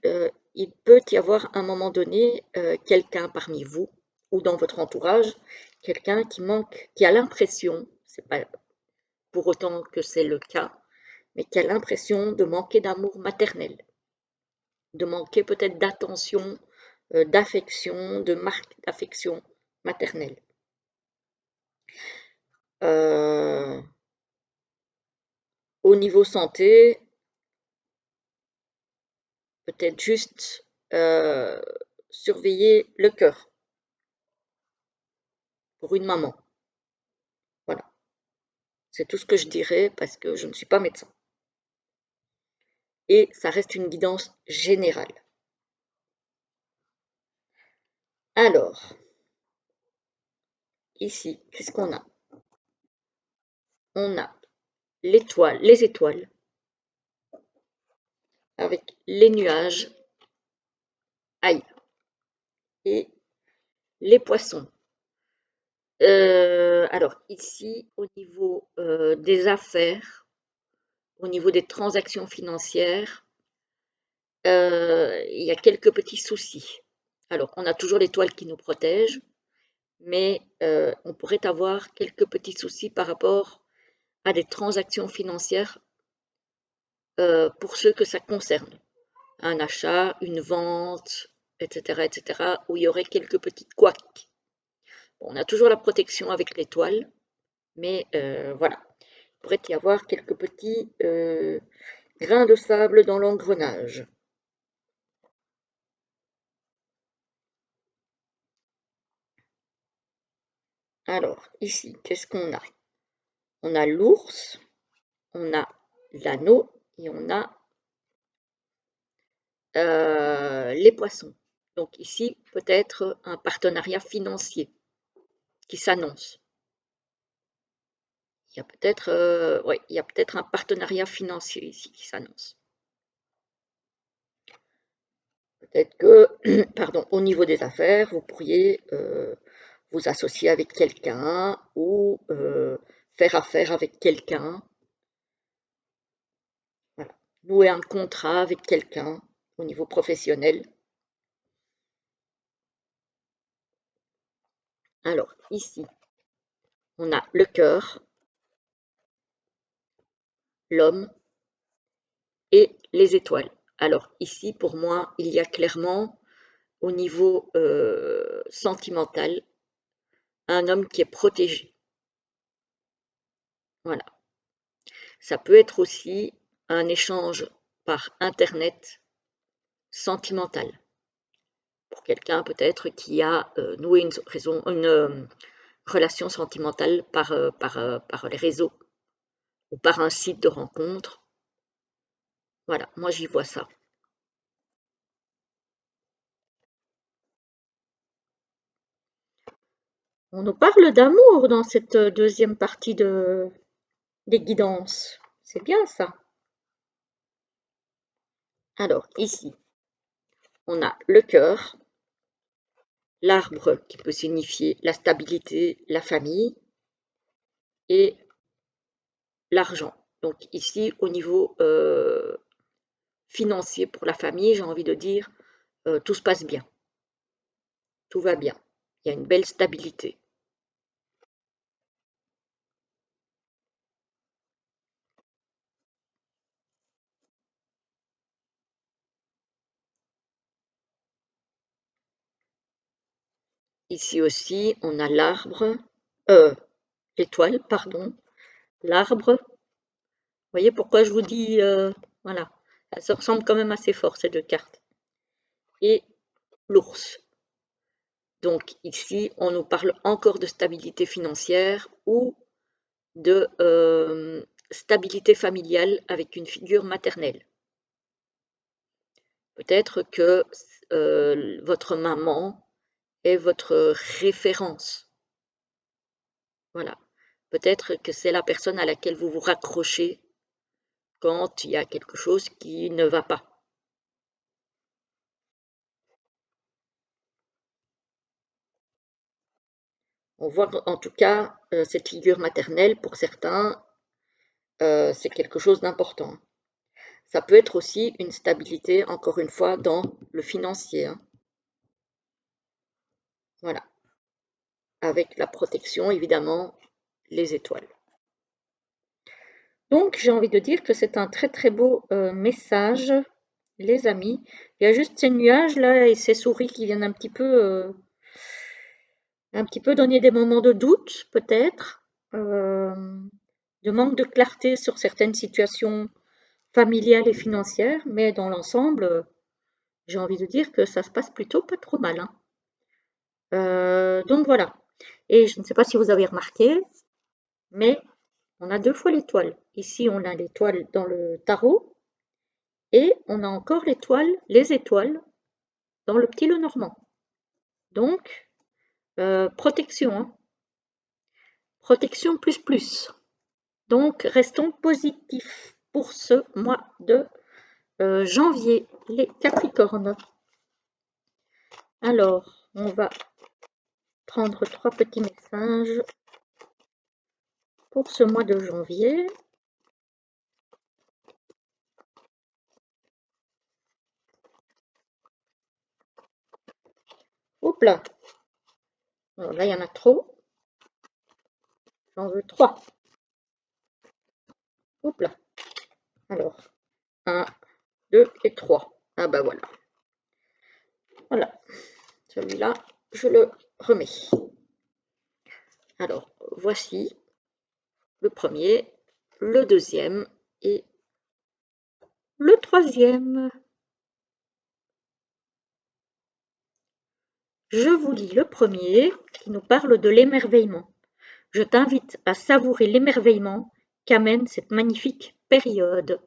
il peut y avoir à un moment donné quelqu'un parmi vous ou dans votre entourage, quelqu'un qui a l'impression, c'est pas pour autant que c'est le cas, mais qui a l'impression de manquer d'amour maternel, de manquer peut-être d'attention, d'affection, de marque d'affection maternelle. Au niveau santé, peut-être juste surveiller le cœur pour une maman. Voilà, c'est tout ce que je dirais parce que je ne suis pas médecin. Et ça reste une guidance générale. Alors, ici, qu'est-ce qu'on a? On a l'étoile, les étoiles, avec les nuages, aïe, et les poissons. Alors ici, au niveau des affaires, au niveau des transactions financières, il y a quelques petits soucis. Alors, on a toujours l'étoile qui nous protège, mais on pourrait avoir quelques petits soucis par rapport à des transactions financières pour ceux que ça concerne. Un achat, une vente, etc., où il y aurait quelques petites couacs. Bon, on a toujours la protection avec l'étoile, mais voilà, il pourrait y avoir quelques petits grains de sable dans l'engrenage. Alors, ici, qu'est-ce qu'on a? On a l'ours, on a l'anneau et on a les poissons. Donc ici, peut-être un partenariat financier qui s'annonce. Il y a peut-être ouais, il y a peut-être un partenariat financier ici qui s'annonce. Peut-être que, pardon, au niveau des affaires, vous pourriez vous associer avec quelqu'un ou faire affaire avec quelqu'un. Voilà. Nouer un contrat avec quelqu'un au niveau professionnel. Alors, ici, on a le cœur, l'homme et les étoiles. Alors, ici, pour moi, il y a clairement, au niveau sentimental, un homme qui est protégé. Voilà. Ça peut être aussi un échange par Internet sentimental. Pour quelqu'un peut-être qui a noué une relation sentimentale par les réseaux ou par un site de rencontre. Voilà, moi j'y vois ça. On nous parle d'amour dans cette deuxième partie des guidances. C'est bien ça. Alors ici, on a le cœur, l'arbre qui peut signifier la stabilité, la famille et l'argent. Donc ici, au niveau financier pour la famille, j'ai envie de dire, tout se passe bien, tout va bien. Il y a une belle stabilité. Ici aussi, on a l'arbre, l'étoile, pardon, l'arbre. Vous voyez pourquoi je vous dis, voilà, ça se ressemble quand même assez fort ces deux cartes. Et l'ours. Donc ici, on nous parle encore de stabilité financière ou de stabilité familiale avec une figure maternelle. Peut-être que votre maman est votre référence. Voilà. Peut-être que c'est la personne à laquelle vous vous raccrochez quand il y a quelque chose qui ne va pas. On voit en tout cas cette figure maternelle, pour certains, c'est quelque chose d'important. Ça peut être aussi une stabilité, encore une fois, dans le financier. Hein. Voilà. Avec la protection, évidemment, les étoiles. Donc, j'ai envie de dire que c'est un très très beau message, les amis. Il y a juste ces nuages là et ces souris qui viennent un petit peu donner des moments de doute, peut-être, de manque de clarté sur certaines situations familiales et financières, mais dans l'ensemble, j'ai envie de dire que ça se passe plutôt pas trop mal. Hein. Donc voilà. Et je ne sais pas si vous avez remarqué, mais on a deux fois l'étoile. Ici, on a l'étoile dans le tarot et on a encore les étoiles dans le petit Lenormand. Donc, protection, hein. Protection plus plus. Donc, restons positifs pour ce mois de janvier, les Capricornes. Alors, on va prendre trois petits messages pour ce mois de janvier. Oups là, alors là il y en a trop. J'en veux trois. Oups là. Alors, 1, 2 et 3. Ah bah voilà. Voilà. Celui-là, je le remets. Alors, voici le premier, le deuxième et le troisième. Je vous lis le premier qui nous parle de l'émerveillement. Je t'invite à savourer l'émerveillement qu'amène cette magnifique période.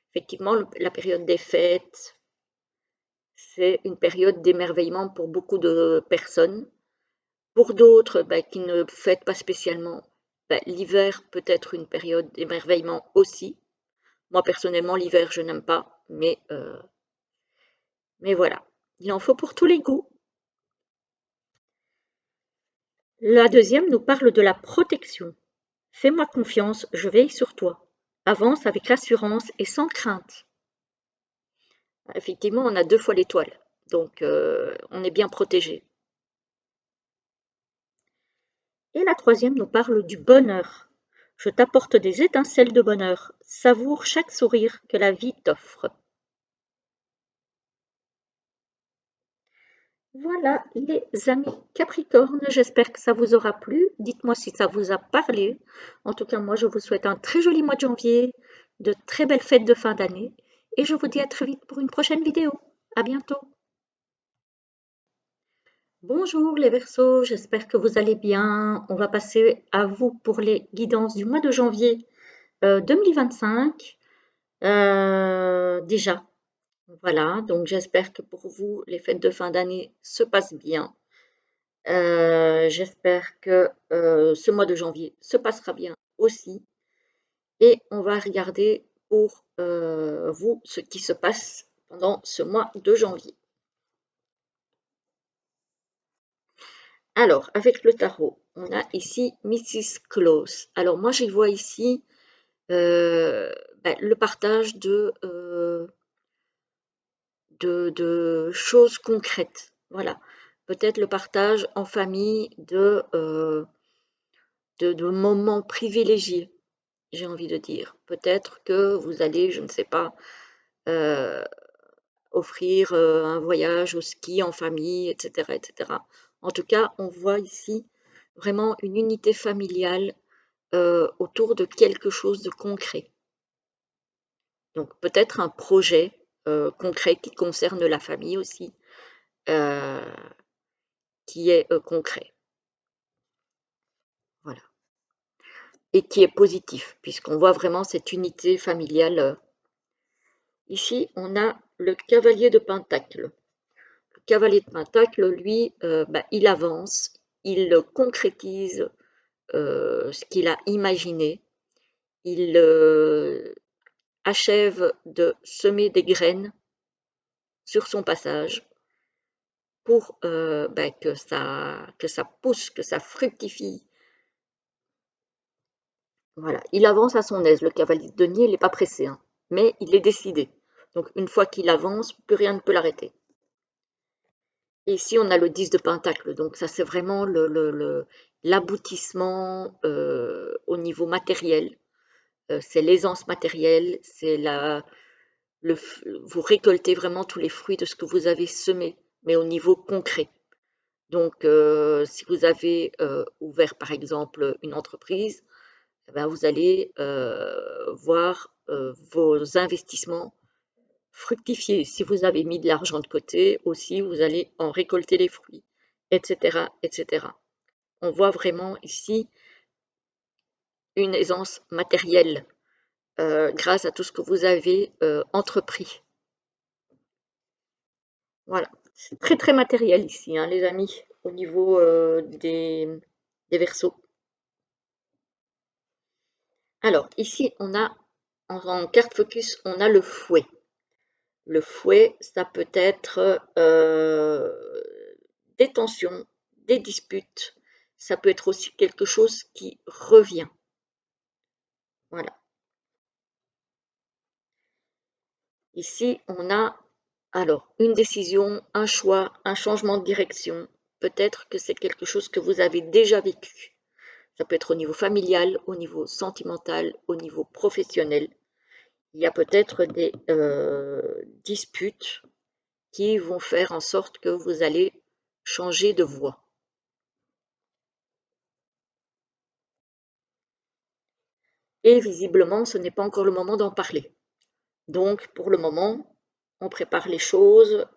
Effectivement, la période des fêtes, c'est une période d'émerveillement pour beaucoup de personnes. Pour d'autres qui ne fêtent pas spécialement, l'hiver peut être une période d'émerveillement aussi. Moi, personnellement, l'hiver, je n'aime pas, mais voilà. Il en faut pour tous les goûts. La deuxième nous parle de la protection. Fais-moi confiance, je veille sur toi. Avance avec l'assurance et sans crainte. Effectivement, on a deux fois l'étoile, donc on est bien protégé. Et la troisième nous parle du bonheur. Je t'apporte des étincelles de bonheur. Savoure chaque sourire que la vie t'offre. Voilà les amis Capricorne, j'espère que ça vous aura plu. Dites-moi si ça vous a parlé. En tout cas, moi, je vous souhaite un très joli mois de janvier, de très belles fêtes de fin d'année et je vous dis à très vite pour une prochaine vidéo. À bientôt. Bonjour les Verseaux, j'espère que vous allez bien. On va passer à vous pour les guidances du mois de janvier 2025. Déjà, voilà, donc j'espère que pour vous, les fêtes de fin d'année se passent bien. J'espère que ce mois de janvier se passera bien aussi. Et on va regarder pour vous ce qui se passe pendant ce mois de janvier. Alors, avec le tarot, on a ici Mrs. Claus. Alors, moi, j'y vois ici le partage de choses concrètes. Voilà. Peut-être le partage en famille de moments privilégiés, j'ai envie de dire. Peut-être que vous allez, je ne sais pas, euh, offrir un voyage au ski en famille, etc., etc. En tout cas, on voit ici vraiment une unité familiale autour de quelque chose de concret. Donc peut-être un projet concret qui concerne la famille aussi, euh, qui est concret. Voilà. Et qui est positif, puisqu'on voit vraiment cette unité familiale. Ici, on a le cavalier de Pentacle. Le cavalier de Pentacle, lui, il avance, il concrétise ce qu'il a imaginé, il achève de semer des graines sur son passage pour que ça pousse, que ça fructifie. Voilà, il avance à son aise. Le cavalier de denier, il n'est pas pressé, hein, mais il est décidé. Donc une fois qu'il avance, plus rien ne peut l'arrêter. Et ici, on a le 10 de Pentacle, donc ça c'est vraiment l'aboutissement au niveau matériel. C'est l'aisance matérielle, c'est vous récoltez vraiment tous les fruits de ce que vous avez semé, mais au niveau concret. Donc, si vous avez ouvert par exemple une entreprise, eh ben, vous allez voir vos investissements fructifier. Si vous avez mis de l'argent de côté aussi, vous allez en récolter les fruits, etc., etc. On voit vraiment ici une aisance matérielle grâce à tout ce que vous avez entrepris. Voilà, c'est très très matériel ici, hein, les amis, au niveau des Verseaux. Alors, ici, on a, en carte focus, on a le fouet. Le fouet, ça peut être des tensions, des disputes. Ça peut être aussi quelque chose qui revient. Voilà. Ici, on a alors une décision, un choix, un changement de direction. Peut-être que c'est quelque chose que vous avez déjà vécu. Ça peut être au niveau familial, au niveau sentimental, au niveau professionnel. Il y a peut-être des disputes qui vont faire en sorte que vous allez changer de voie. Et visiblement, ce n'est pas encore le moment d'en parler. Donc, pour le moment, on prépare les choses,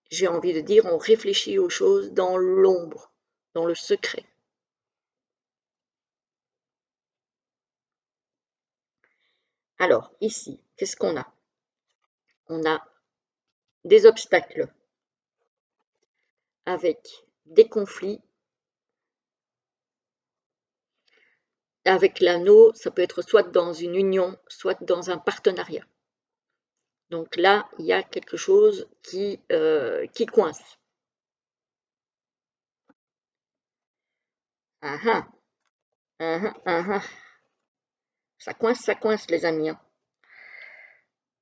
j'ai envie de dire, on réfléchit aux choses dans l'ombre, dans le secret. Alors, ici, qu'est-ce qu'on a? On a des obstacles avec des conflits. Avec l'anneau, ça peut être soit dans une union, soit dans un partenariat. Donc là, il y a quelque chose qui coince. Ah ah, ah ah, ah ah. Ça coince les amis, hein.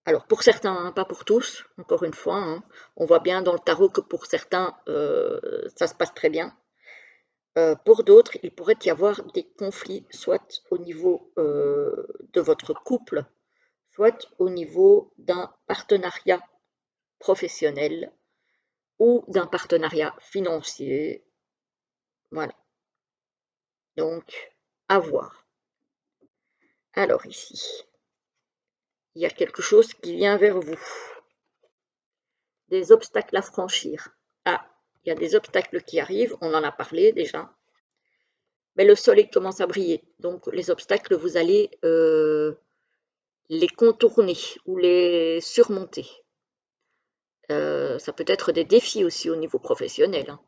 Alors pour certains, hein, pas pour tous, encore une fois, hein. On voit bien dans le tarot que pour certains, ça se passe très bien. Pour d'autres, il pourrait y avoir des conflits, soit au niveau de votre couple, soit au niveau d'un partenariat professionnel ou d'un partenariat financier. Voilà, donc à voir. Alors ici, il y a quelque chose qui vient vers vous. Des obstacles à franchir. Ah, il y a des obstacles qui arrivent, on en a parlé déjà. Mais le soleil commence à briller, donc les obstacles, vous allez les contourner ou les surmonter. Ça peut être des défis aussi au niveau professionnel, hein.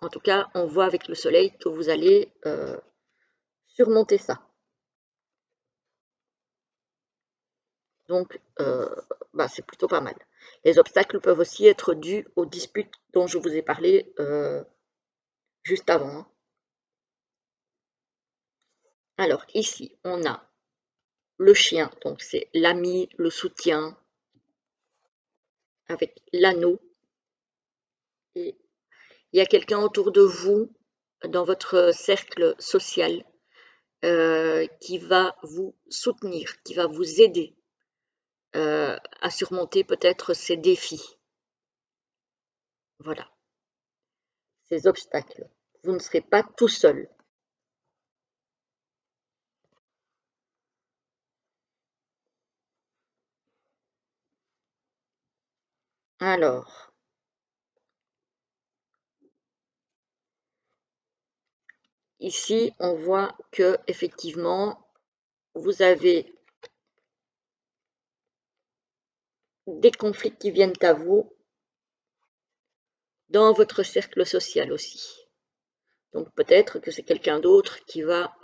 En tout cas, on voit avec le soleil que vous allez surmonter ça. Donc, c'est plutôt pas mal. Les obstacles peuvent aussi être dus aux disputes dont je vous ai parlé juste avant, hein. Alors ici, on a le chien, donc c'est l'ami, le soutien, avec l'anneau. Et il y a quelqu'un autour de vous, dans votre cercle social, qui va vous soutenir, qui va vous aider à surmonter peut-être ces défis. Voilà, ces obstacles. Vous ne serez pas tout seul. Alors, ici, on voit que effectivement, vous avez des conflits qui viennent à vous dans votre cercle social aussi. Donc peut-être que c'est quelqu'un d'autre qui va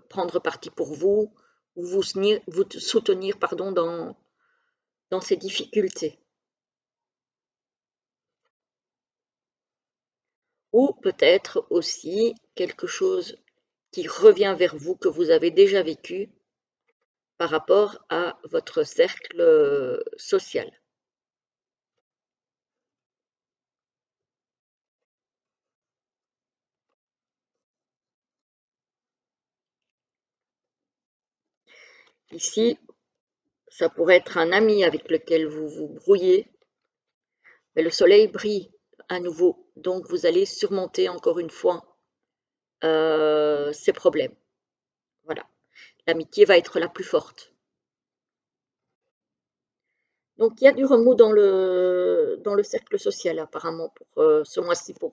prendre parti pour vous ou vous soutenir pardon, dans ces difficultés. Ou peut-être aussi quelque chose qui revient vers vous, que vous avez déjà vécu par rapport à votre cercle social. Ici, ça pourrait être un ami avec lequel vous vous brouillez, mais le soleil brille à nouveau, donc vous allez surmonter encore une fois ces problèmes. Voilà, l'amitié va être la plus forte. Donc il y a du remous dans le cercle social apparemment pour ce mois-ci pour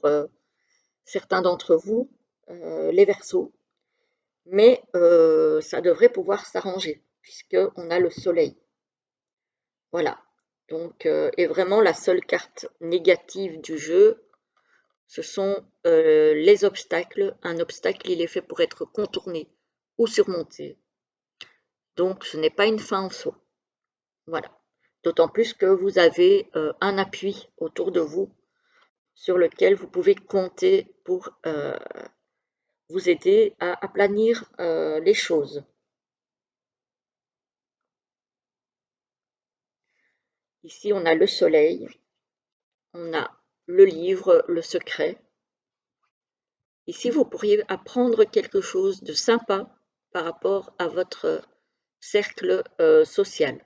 certains d'entre vous, les Verseaux. Mais ça devrait pouvoir s'arranger puisqu'on a le soleil. Voilà. Donc, et vraiment la seule carte négative du jeu, ce sont les obstacles. Un obstacle, il est fait pour être contourné ou surmonté. Donc, ce n'est pas une fin en soi. Voilà. D'autant plus que vous avez un appui autour de vous sur lequel vous pouvez compter pour vous aider à aplanir les choses. Ici, on a le soleil, on a le livre, le secret. Ici, vous pourriez apprendre quelque chose de sympa par rapport à votre cercle social.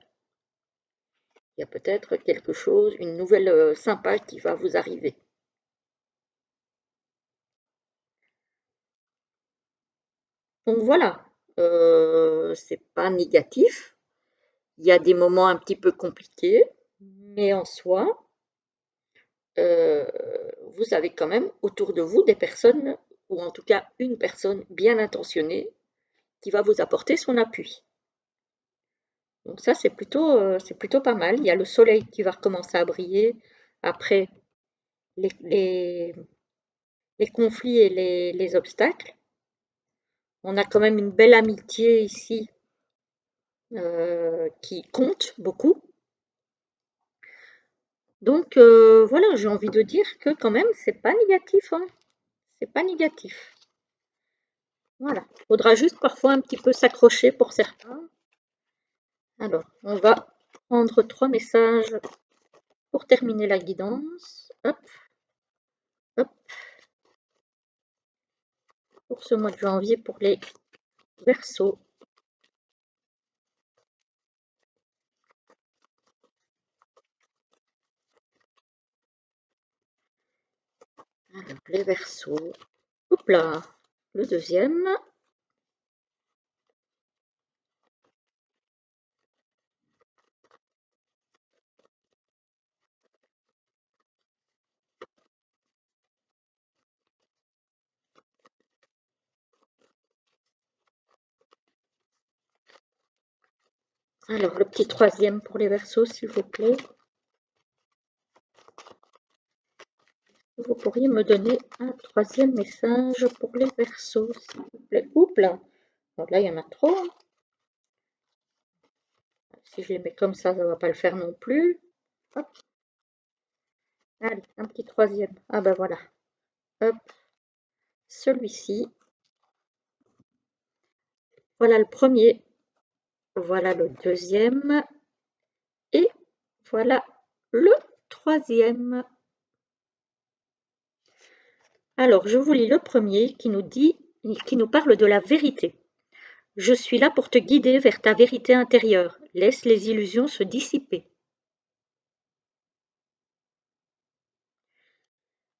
Il y a peut-être quelque chose, une nouvelle sympa qui va vous arriver. Donc voilà, c'est pas négatif. Il y a des moments un petit peu compliqués, mais en soi, euh, vous avez quand même autour de vous des personnes, ou en tout cas une personne bien intentionnée, qui va vous apporter son appui. Donc ça, c'est plutôt pas mal. Il y a le soleil qui va recommencer à briller après les, les- les conflits et les obstacles. On a quand même une belle amitié ici qui compte beaucoup. Donc voilà, j'ai envie de dire que quand même, c'est pas négatif, hein. C'est pas négatif. Voilà. Il faudra juste parfois un petit peu s'accrocher pour certains. Alors, on va prendre 3 messages pour terminer la guidance. Hop, hop. pour ce mois de janvier pour les Verseaux. Alors, les Verseaux. Hop là, le deuxième. Alors, le petit troisième pour les Verseaux, s'il vous plaît. Vous pourriez me donner un troisième message pour les Verseaux, s'il vous plaît. Oups là. Alors là, il y en a trop. Si je les mets comme ça ne va pas le faire non plus. Hop. Allez, un petit troisième. Ah ben voilà. Hop. Celui-ci. Voilà le premier. Voilà le deuxième. Et voilà le troisième. Alors, je vous lis le premier qui nous parle de la vérité. Je suis là pour te guider vers ta vérité intérieure. Laisse les illusions se dissiper.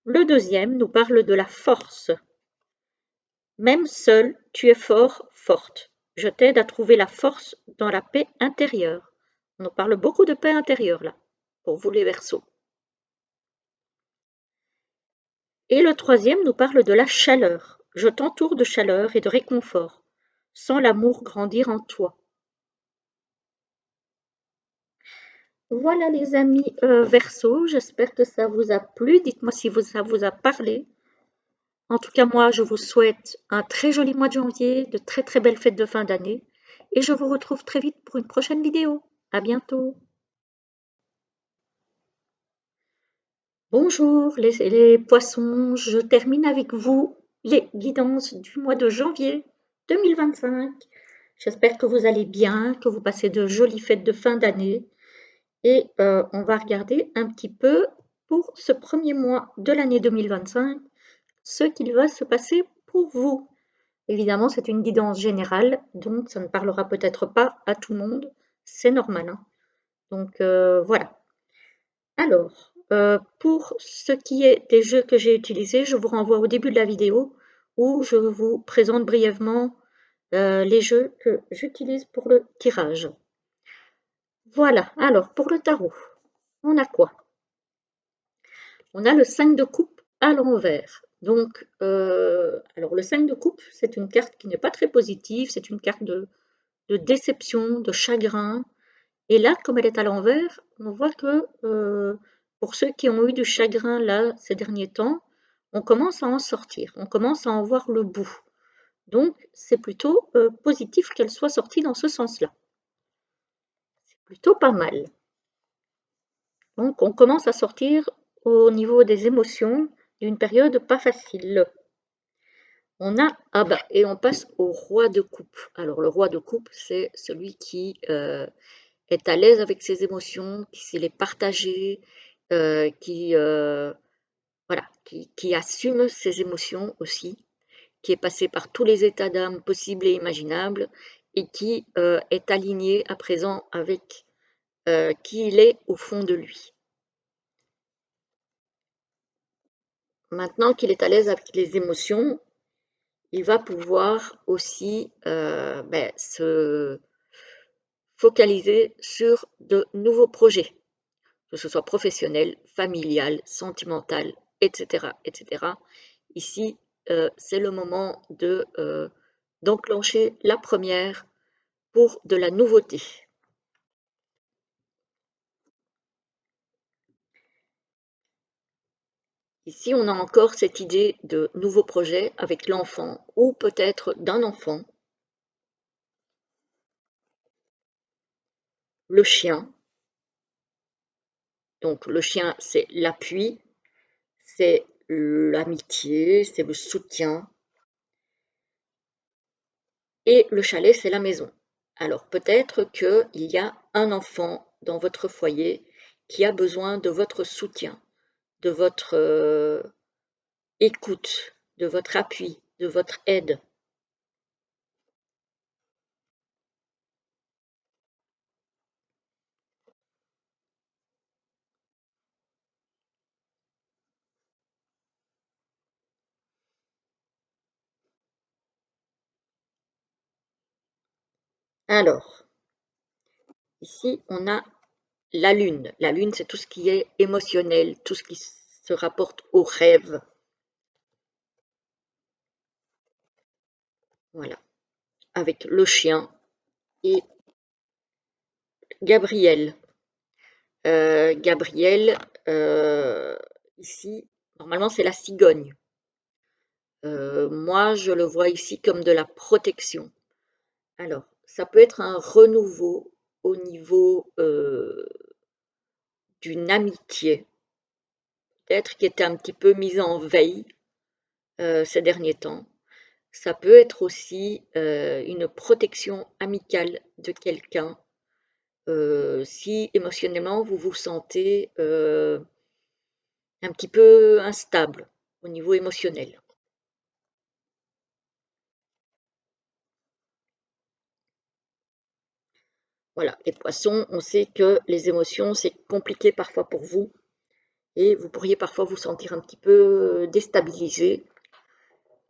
Le deuxième nous parle de la force. Même seul, tu es fort, forte. Je t'aide à trouver la force dans la paix intérieure. On nous parle beaucoup de paix intérieure là, pour vous les Verseaux. Et le troisième nous parle de la chaleur. Je t'entoure de chaleur et de réconfort. Sens l'amour grandir en toi. Voilà les amis Verseaux, j'espère que ça vous a plu. Dites-moi si ça vous a parlé. En tout cas, moi, je vous souhaite un très joli mois de janvier, de très très belles fêtes de fin d'année. Et je vous retrouve très vite pour une prochaine vidéo. À bientôt. Bonjour les poissons, je termine avec vous les guidances du mois de janvier 2025. J'espère que vous allez bien, que vous passez de jolies fêtes de fin d'année. Et on va regarder un petit peu pour ce premier mois de l'année 2025, ce qu'il va se passer pour vous. Évidemment, c'est une guidance générale, donc ça ne parlera peut-être pas à tout le monde, c'est normal, hein. Donc voilà. Alors, pour ce qui est des jeux que j'ai utilisés, je vous renvoie au début de la vidéo où je vous présente brièvement les jeux que j'utilise pour le tirage. Voilà, alors pour le tarot, on a quoi? On a le 5 de coupe à l'envers. Donc, alors le 5 de coupe, c'est une carte qui n'est pas très positive, c'est une carte de déception, de chagrin. Et là, comme elle est à l'envers, on voit que pour ceux qui ont eu du chagrin là ces derniers temps, on commence à en sortir, on commence à en voir le bout. Donc, c'est plutôt positif qu'elle soit sortie dans ce sens-là. C'est plutôt pas mal. Donc, on commence à sortir au niveau des émotions d'une période pas facile. On a, ah bah, et on passe au roi de coupe. Alors, le roi de coupe, c'est celui qui est à l'aise avec ses émotions, qui sait les partager, voilà, qui assume ses émotions aussi, qui est passé par tous les états d'âme possibles et imaginables et qui est aligné à présent avec qui il est au fond de lui. Maintenant qu'il est à l'aise avec les émotions, il va pouvoir aussi se focaliser sur de nouveaux projets, que ce soit professionnel, familial, sentimental, etc., etc. Ici, c'est le moment d'enclencher la première pour de la nouveauté. Ici, on a encore cette idée de nouveau projet avec l'enfant ou peut-être d'un enfant. Le chien. Donc le chien, c'est l'appui, c'est l'amitié, c'est le soutien. Et le chalet, c'est la maison. Alors peut-être qu'il y a un enfant dans votre foyer qui a besoin de votre soutien, de votre écoute, de votre appui, de votre aide. Alors, ici, on a la lune. La lune, c'est tout ce qui est émotionnel, tout ce qui se rapporte aux rêves. Voilà, avec le chien et Gabriel. Gabriel, ici, normalement, c'est la cigogne. Moi, je le vois ici comme de la protection. Alors, ça peut être un renouveau au niveau d'une amitié, peut-être qui était un petit peu mise en veille ces derniers temps. Ça peut être aussi une protection amicale de quelqu'un si émotionnellement vous vous sentez un petit peu instable au niveau émotionnel. Voilà, les poissons, on sait que les émotions, c'est compliqué parfois pour vous et vous pourriez parfois vous sentir un petit peu déstabilisé.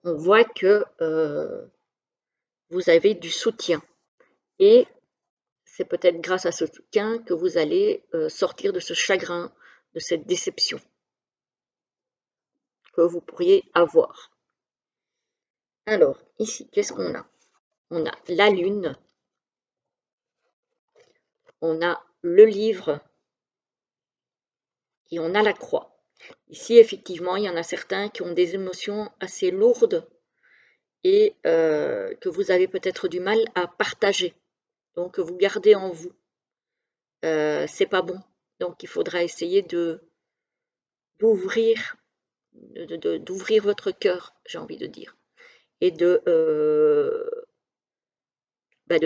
On voit que vous avez du soutien et c'est peut-être grâce à ce soutien que vous allez sortir de ce chagrin, de cette déception que vous pourriez avoir. Alors, ici, qu'est-ce qu'on a? On a la lune, on a le livre et on a la croix. Ici, effectivement, il y en a certains qui ont des émotions assez lourdes et que vous avez peut-être du mal à partager. Donc, vous gardez en vous. C'est pas bon. Donc, il faudra essayer d'ouvrir d'ouvrir votre cœur, j'ai envie de dire, et de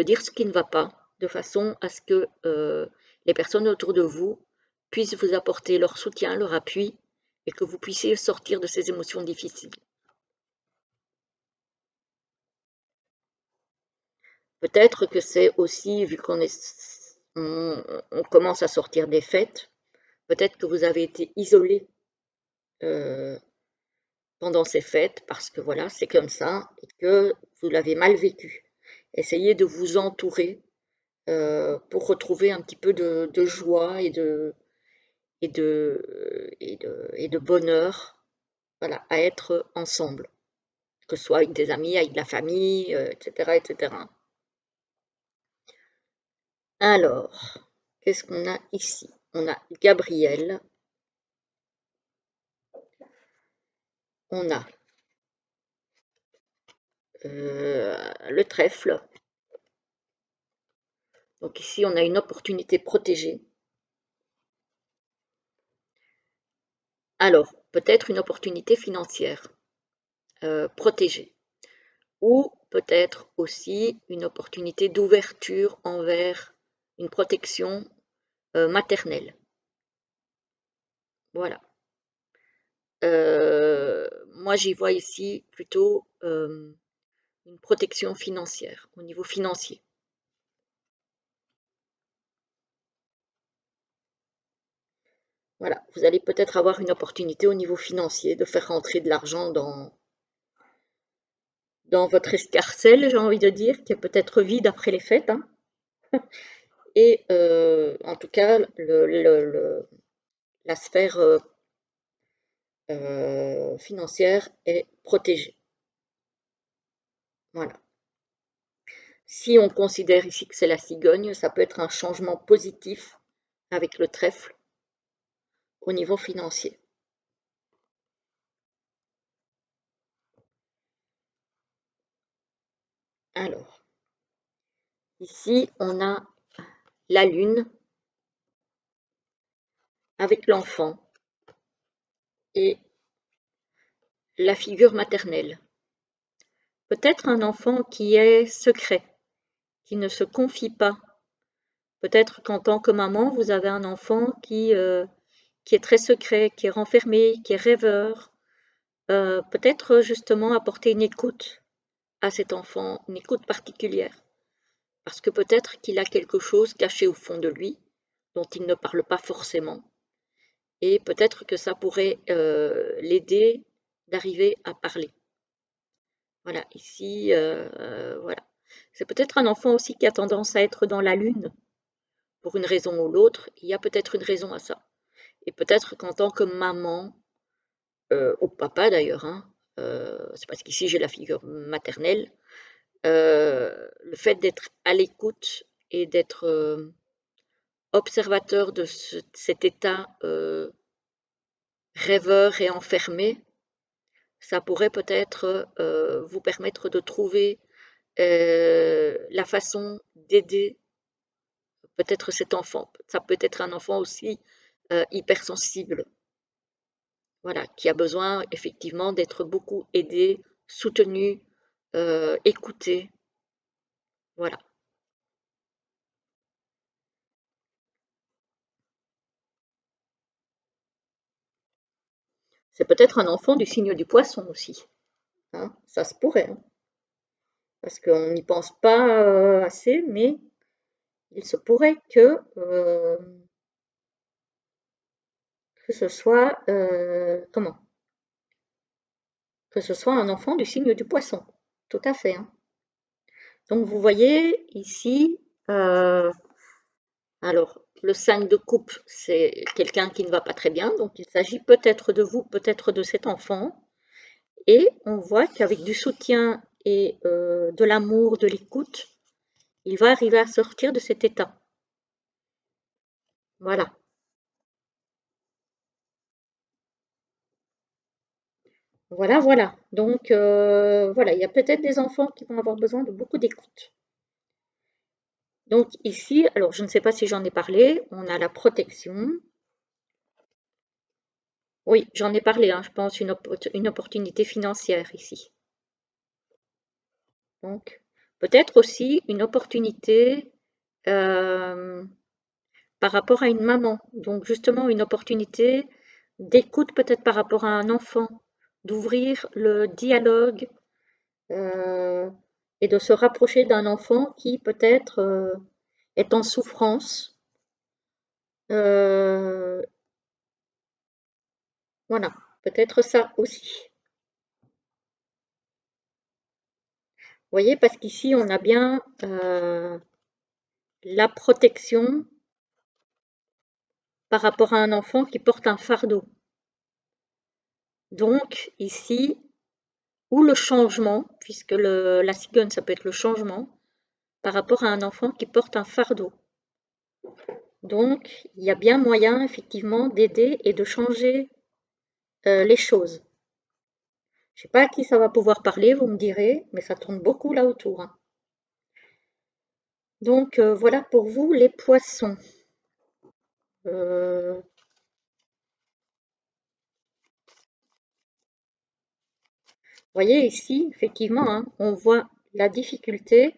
dire ce qui ne va pas, de façon à ce que les personnes autour de vous puissent vous apporter leur soutien, leur appui, et que vous puissiez sortir de ces émotions difficiles. Peut-être que c'est aussi, vu on commence à sortir des fêtes, peut-être que vous avez été isolé euh, pendant ces fêtes parce que voilà, c'est comme ça et que vous l'avez mal vécu. Essayez de vous entourer pour retrouver un petit peu de joie et de bonheur, voilà, à être ensemble, que ce soit avec des amis, avec de la famille, etc., etc. Alors, qu'est-ce qu'on a ici? On a Gabriel, on a le trèfle. Donc ici, on a une opportunité protégée. Alors, peut-être une opportunité financière protégée. Ou peut-être aussi une opportunité d'ouverture envers une protection maternelle. Voilà. Moi, j'y vois ici plutôt une protection financière, au niveau financier. Voilà, vous allez peut-être avoir une opportunité au niveau financier de faire rentrer de l'argent dans votre escarcelle, j'ai envie de dire, qui est peut-être vide après les fêtes, hein. Et en tout cas, la sphère financière est protégée. Voilà. Si on considère ici que c'est la cigogne, ça peut être un changement positif avec le trèfle au niveau financier. Alors, ici, on a la lune avec l'enfant et la figure maternelle. Peut-être un enfant qui est secret, qui ne se confie pas. Peut-être qu'en tant que maman, vous avez un enfant qui est très secret, qui est renfermé, qui est rêveur, peut-être justement apporter une écoute à cet enfant, une écoute particulière. Parce que peut-être qu'il a quelque chose caché au fond de lui, dont il ne parle pas forcément. Et peut-être que ça pourrait l'aider d'arriver à parler. Voilà, ici, voilà. C'est peut-être un enfant aussi qui a tendance à être dans la lune, pour une raison ou l'autre. Il y a peut-être une raison à ça. Et peut-être qu'en tant que maman, ou papa d'ailleurs, hein, c'est parce qu'ici j'ai la figure maternelle, le fait d'être à l'écoute et d'être observateur de cet état rêveur et enfermé, ça pourrait peut-être vous permettre de trouver la façon d'aider peut-être cet enfant. Ça peut être un enfant aussi hypersensible, voilà, qui a besoin effectivement d'être beaucoup aidé, soutenu, écouté, voilà. C'est peut-être un enfant du signe du poisson aussi, hein, ça se pourrait, hein, parce qu'on n'y pense pas assez, mais il se pourrait que ce soit, que ce soit un enfant du signe du poisson, tout à fait, hein. Donc vous voyez ici, alors le 5 de coupe, c'est quelqu'un qui ne va pas très bien, donc il s'agit peut-être de vous, peut-être de cet enfant, et on voit qu'avec du soutien et de l'amour, de l'écoute, il va arriver à sortir de cet état. Voilà, voilà, voilà. Donc voilà, il y a peut-être des enfants qui vont avoir besoin de beaucoup d'écoute. Donc ici, alors je ne sais pas si j'en ai parlé, on a la protection. Oui, j'en ai parlé, hein, je pense une opportunité financière ici. Donc peut-être aussi une opportunité euh, par rapport à une maman. Donc justement une opportunité d'écoute peut-être par rapport à un enfant, d'ouvrir le dialogue euh, et de se rapprocher d'un enfant qui peut-être est en souffrance. Euh, voilà, peut-être ça aussi. Vous voyez, parce qu'ici on a bien la protection par rapport à un enfant qui porte un fardeau. Donc ici, ou le changement, puisque la cigogne, ça peut être le changement, par rapport à un enfant qui porte un fardeau. Donc, il y a bien moyen, effectivement, d'aider et de changer les choses. Je ne sais pas à qui ça va pouvoir parler, vous me direz, mais ça tourne beaucoup là autour, hein. Donc, voilà pour vous les poissons. Vous voyez ici, effectivement, hein, on voit la difficulté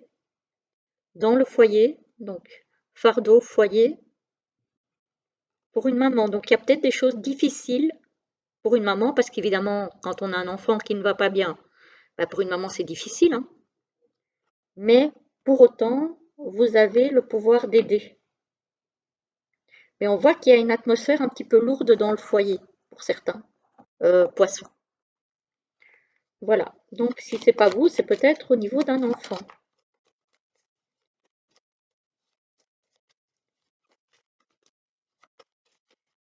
dans le foyer, donc fardeau, foyer, pour une maman. Donc, il y a peut-être des choses difficiles pour une maman, parce qu'évidemment, quand on a un enfant qui ne va pas bien, bah, pour une maman, c'est difficile, hein. Mais pour autant, vous avez le pouvoir d'aider. Mais on voit qu'il y a une atmosphère un petit peu lourde dans le foyer, pour certains poissons. Voilà. Donc, si c'est pas vous, c'est peut-être au niveau d'un enfant.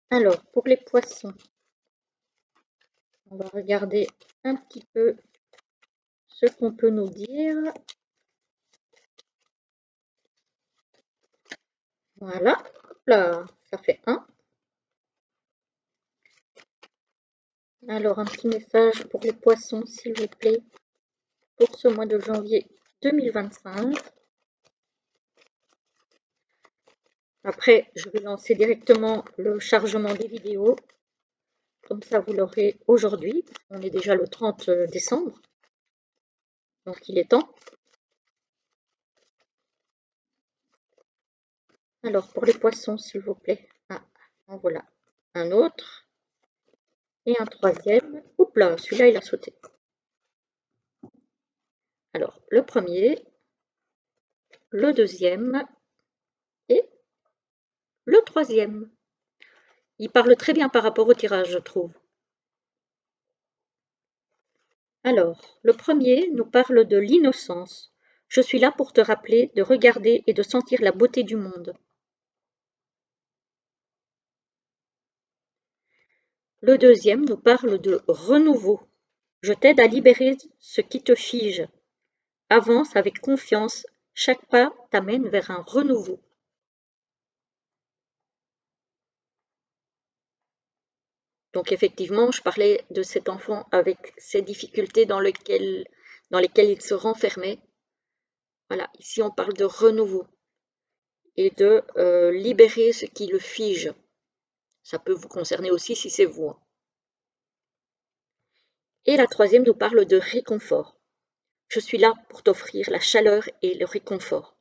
Alors, pour les poissons, on va regarder un petit peu ce qu'on peut nous dire. Voilà. Là, ça fait un. Alors, un petit message pour les poissons, s'il vous plaît, pour ce mois de janvier 2025. Après, je vais lancer directement le chargement des vidéos. Comme ça, vous l'aurez aujourd'hui. On est déjà le 30 décembre. Donc, il est temps. Alors, pour les poissons, s'il vous plaît. Ah, en voilà un autre. et un troisième. Oups là, celui-là il a sauté. Alors, le premier, le deuxième et le troisième. Il parle très bien par rapport au tirage, je trouve. Alors, le premier nous parle de l'innocence. Je suis là pour te rappeler de regarder et de sentir la beauté du monde. Le deuxième nous parle de renouveau. Je t'aide à libérer ce qui te fige. Avance avec confiance, chaque pas t'amène vers un renouveau. Donc effectivement, je parlais de cet enfant avec ces difficultés dans lesquelles il se renfermait. Voilà, ici on parle de renouveau et de libérer ce qui le fige. Ça peut vous concerner aussi si c'est vous. Et la troisième nous parle de réconfort. Je suis là pour t'offrir la chaleur et le réconfort.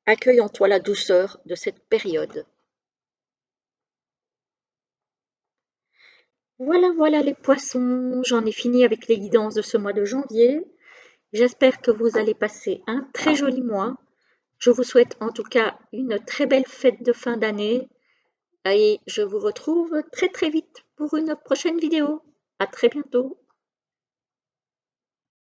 Accueille en toi la douceur de cette période. Voilà, voilà les poissons, j'en ai fini avec les guidances de ce mois de janvier. J'espère que vous allez passer un très joli mois. Je vous souhaite en tout cas une très belle fête de fin d'année et je vous retrouve très très vite pour une prochaine vidéo. À très bientôt.